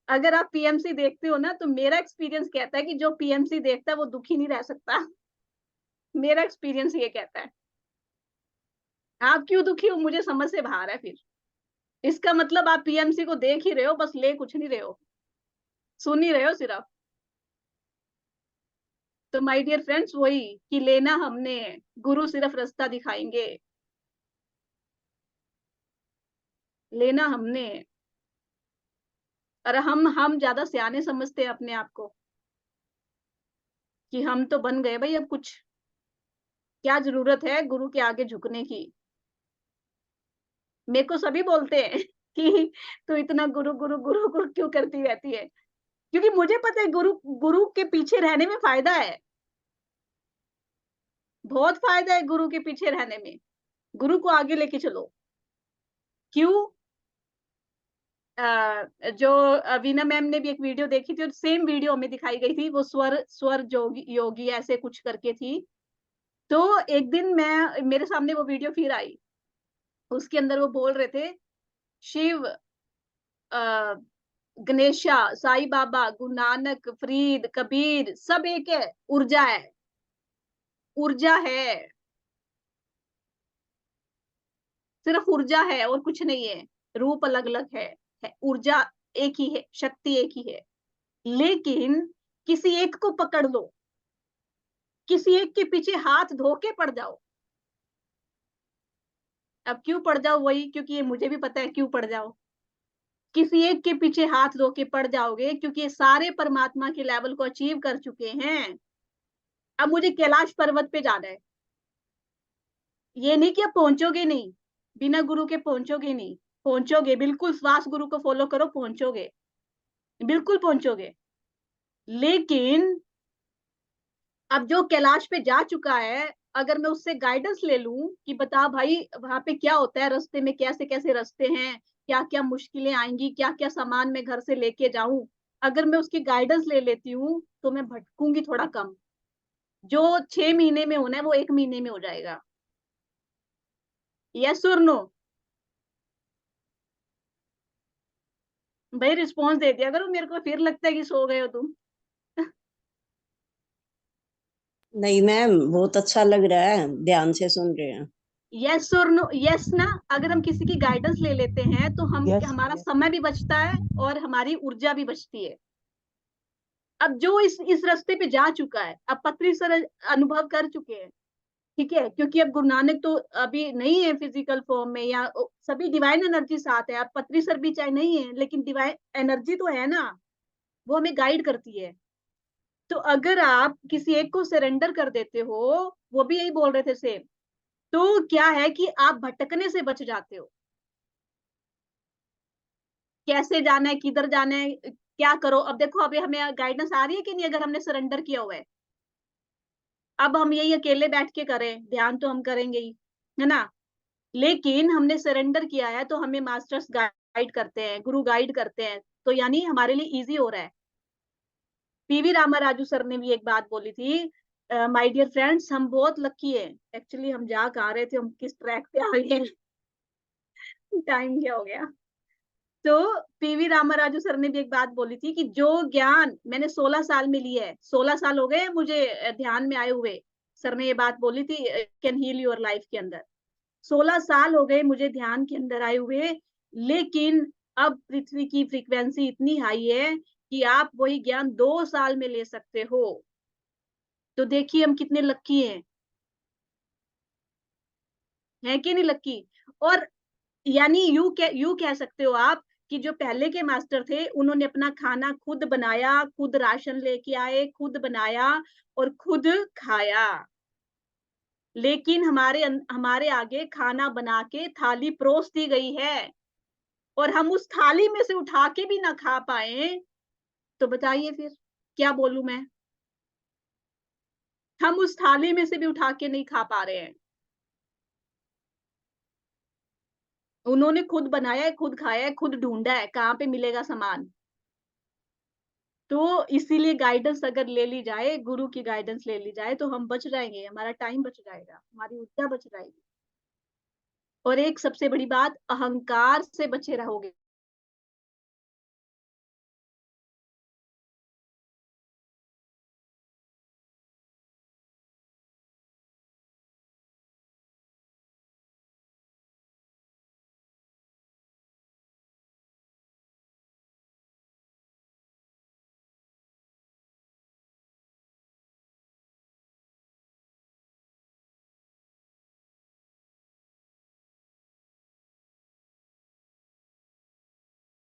अगर आप पीएमसी देखते हो ना तो मेरा एक्सपीरियंस कहता है कि जो पीएमसी देखता है वो दुखी नहीं रह सकता। मेरा एक्सपीरियंस ये कहता है। आप क्यों दुखी हो, मुझे समझ से बाहर है। फिर इसका मतलब आप पीएमसी को देख ही रहे हो, बस ले कुछ नहीं रहे हो, सुन ही रहे हो सिर्फ। तो माय डियर फ्रेंड्स, वही कि लेना हमने, गुरु सिर्फ रास्ता दिखाएंगे, लेना हमने। और हम ज्यादा सियाने समझते हैं अपने आप को कि हम तो बन गए भाई, अब कुछ क्या जरूरत है गुरु के आगे झुकने की। मेरे को सभी बोलते हैं कि तू इतना गुरु गुरु गुरु गुरु क्यों करती रहती है। क्योंकि मुझे पता है गुरु गुरु के पीछे रहने में फायदा है, बहुत फायदा है गुरु के पीछे रहने में। गुरु को आगे लेके चलो। क्यों? जो वीना मैम ने भी एक वीडियो देखी थी और सेम वीडियो हमें दिखाई गई थी, वो स्वर जोगी योगी ऐसे कुछ करके थी। तो एक दिन मेरे सामने वो वीडियो फिर आई, उसके अंदर वो बोल रहे थे शिव, गणेशा, साईं बाबा, गुरु नानक, फरीद, कबीर सब एक है, ऊर्जा है, ऊर्जा है, सिर्फ ऊर्जा है और कुछ नहीं है, रूप अलग अलग है, ऊर्जा एक ही है, शक्ति एक ही है। लेकिन किसी एक को पकड़ लो, किसी एक के पीछे हाथ धो के पड़ जाओ। अब क्यों पड़ जाओ? वही, क्योंकि ये मुझे भी पता है क्यों पड़ जाओ। किसी एक के पीछे हाथ धो के पड़ जाओगे क्योंकि ये सारे परमात्मा के लेवल को अचीव कर चुके हैं। अब मुझे कैलाश पर्वत पे जाना है, ये नहीं कि आप पहुंचोगे नहीं, बिना गुरु के पहुंचोगे नहीं, पहुंचोगे बिल्कुल, श्वास गुरु को फॉलो करो, पहुंचोगे, बिल्कुल पहुंचोगे। लेकिन अब जो कैलाश पे जा चुका है, अगर मैं उससे गाइडेंस ले लूं कि बता भाई वहां पे क्या होता है, रास्ते में कैसे कैसे रास्ते हैं, क्या क्या मुश्किलें आएंगी, क्या क्या सामान मैं घर से लेके जाऊं, अगर मैं उसकी गाइडेंस ले लेती हूँ तो मैं भटकूंगी थोड़ा कम। जो 6 महीने में होना है वो 1 महीने में हो जाएगा। यस और नो? भाई रिस्पॉन्स दे दिया करो, मेरे को फिर लगता है कि सो गए हो तुम। नहीं मैम, बहुत अच्छा लग रहा है, ध्यान से सुन रहे हैं। यस और नो? यस ना? अगर हम किसी की गाइडेंस ले लेते हैं तो हमारा समय भी बचता है और हमारी ऊर्जा भी बचती है। अब जो इस रास्ते पे जा चुका है, अब पत्री सर अनुभव कर चुके हैं, ठीक है, क्योंकि अब गुरु नानक तो अभी नहीं है फिजिकल फॉर्म में, या सभी डिवाइन एनर्जी साथ है, अब पत्री सर भी चाहे नहीं है लेकिन डिवाइन एनर्जी तो है ना, वो हमें गाइड करती है। तो अगर आप किसी एक को सरेंडर कर देते हो, वो भी यही बोल रहे थे सेम, तो क्या है कि आप भटकने से बच जाते हो। कैसे जाना है, किधर जाना है, क्या करो। अब देखो अभी हमें गाइडेंस आ रही है कि नहीं, अगर हमने सरेंडर किया हुआ है। अब हम यही अकेले बैठ के करें, ध्यान तो हम करेंगे ही, है ना, लेकिन हमने सरेंडर किया है तो हमें मास्टर्स गाइड करते हैं, गुरु गाइड करते हैं, तो यानी हमारे लिए इजी हो रहा है। पीवी रामाराजू सर ने भी एक बात बोली थी, माय डियर फ्रेंड्स, हम बहुत लकी है। एक्चुअली हम जा कहाँ रहे थे, हम किस ट्रैक पे आ गए, टाइम क्या हो गया। तो पीवी रामाराजू सर ने भी एक बात बोली थी कि जो ज्ञान मैंने 16 साल में लिया है, 16 साल हो गए मुझे ध्यान में आए हुए, सर ने ये बात बोली थी कैन हील योर लाइफ के अंदर, 16 साल हो गए मुझे ध्यान के अंदर आए हुए, लेकिन अब पृथ्वी की फ्रीक्वेंसी इतनी हाई है कि आप वही ज्ञान 2 साल में ले सकते हो। तो देखिए हम कितने लकी हैं, है कि नहीं लकी। और यानी यू कह सकते हो आप कि जो पहले के मास्टर थे उन्होंने अपना खाना खुद बनाया, खुद राशन लेके आए, खुद बनाया और खुद खाया। लेकिन हमारे आगे खाना बना के थाली परोस दी गई है और हम उस थाली में से उठा के भी ना खा पाए, तो बताइए फिर क्या बोलूं मैं। हम उस थाली में से भी उठा के नहीं खा पा रहे हैं। उन्होंने खुद बनाया है, खुद खाया है, खुद ढूंढा है कहाँ पे मिलेगा सामान। तो इसीलिए गाइडेंस अगर ले ली जाए, गुरु की गाइडेंस ले ली जाए, तो हम बच जाएंगे, हमारा टाइम बच जाएगा, हमारी ऊर्जा बच जाएगी। और एक सबसे बड़ी बात, अहंकार से बचे रहोगे।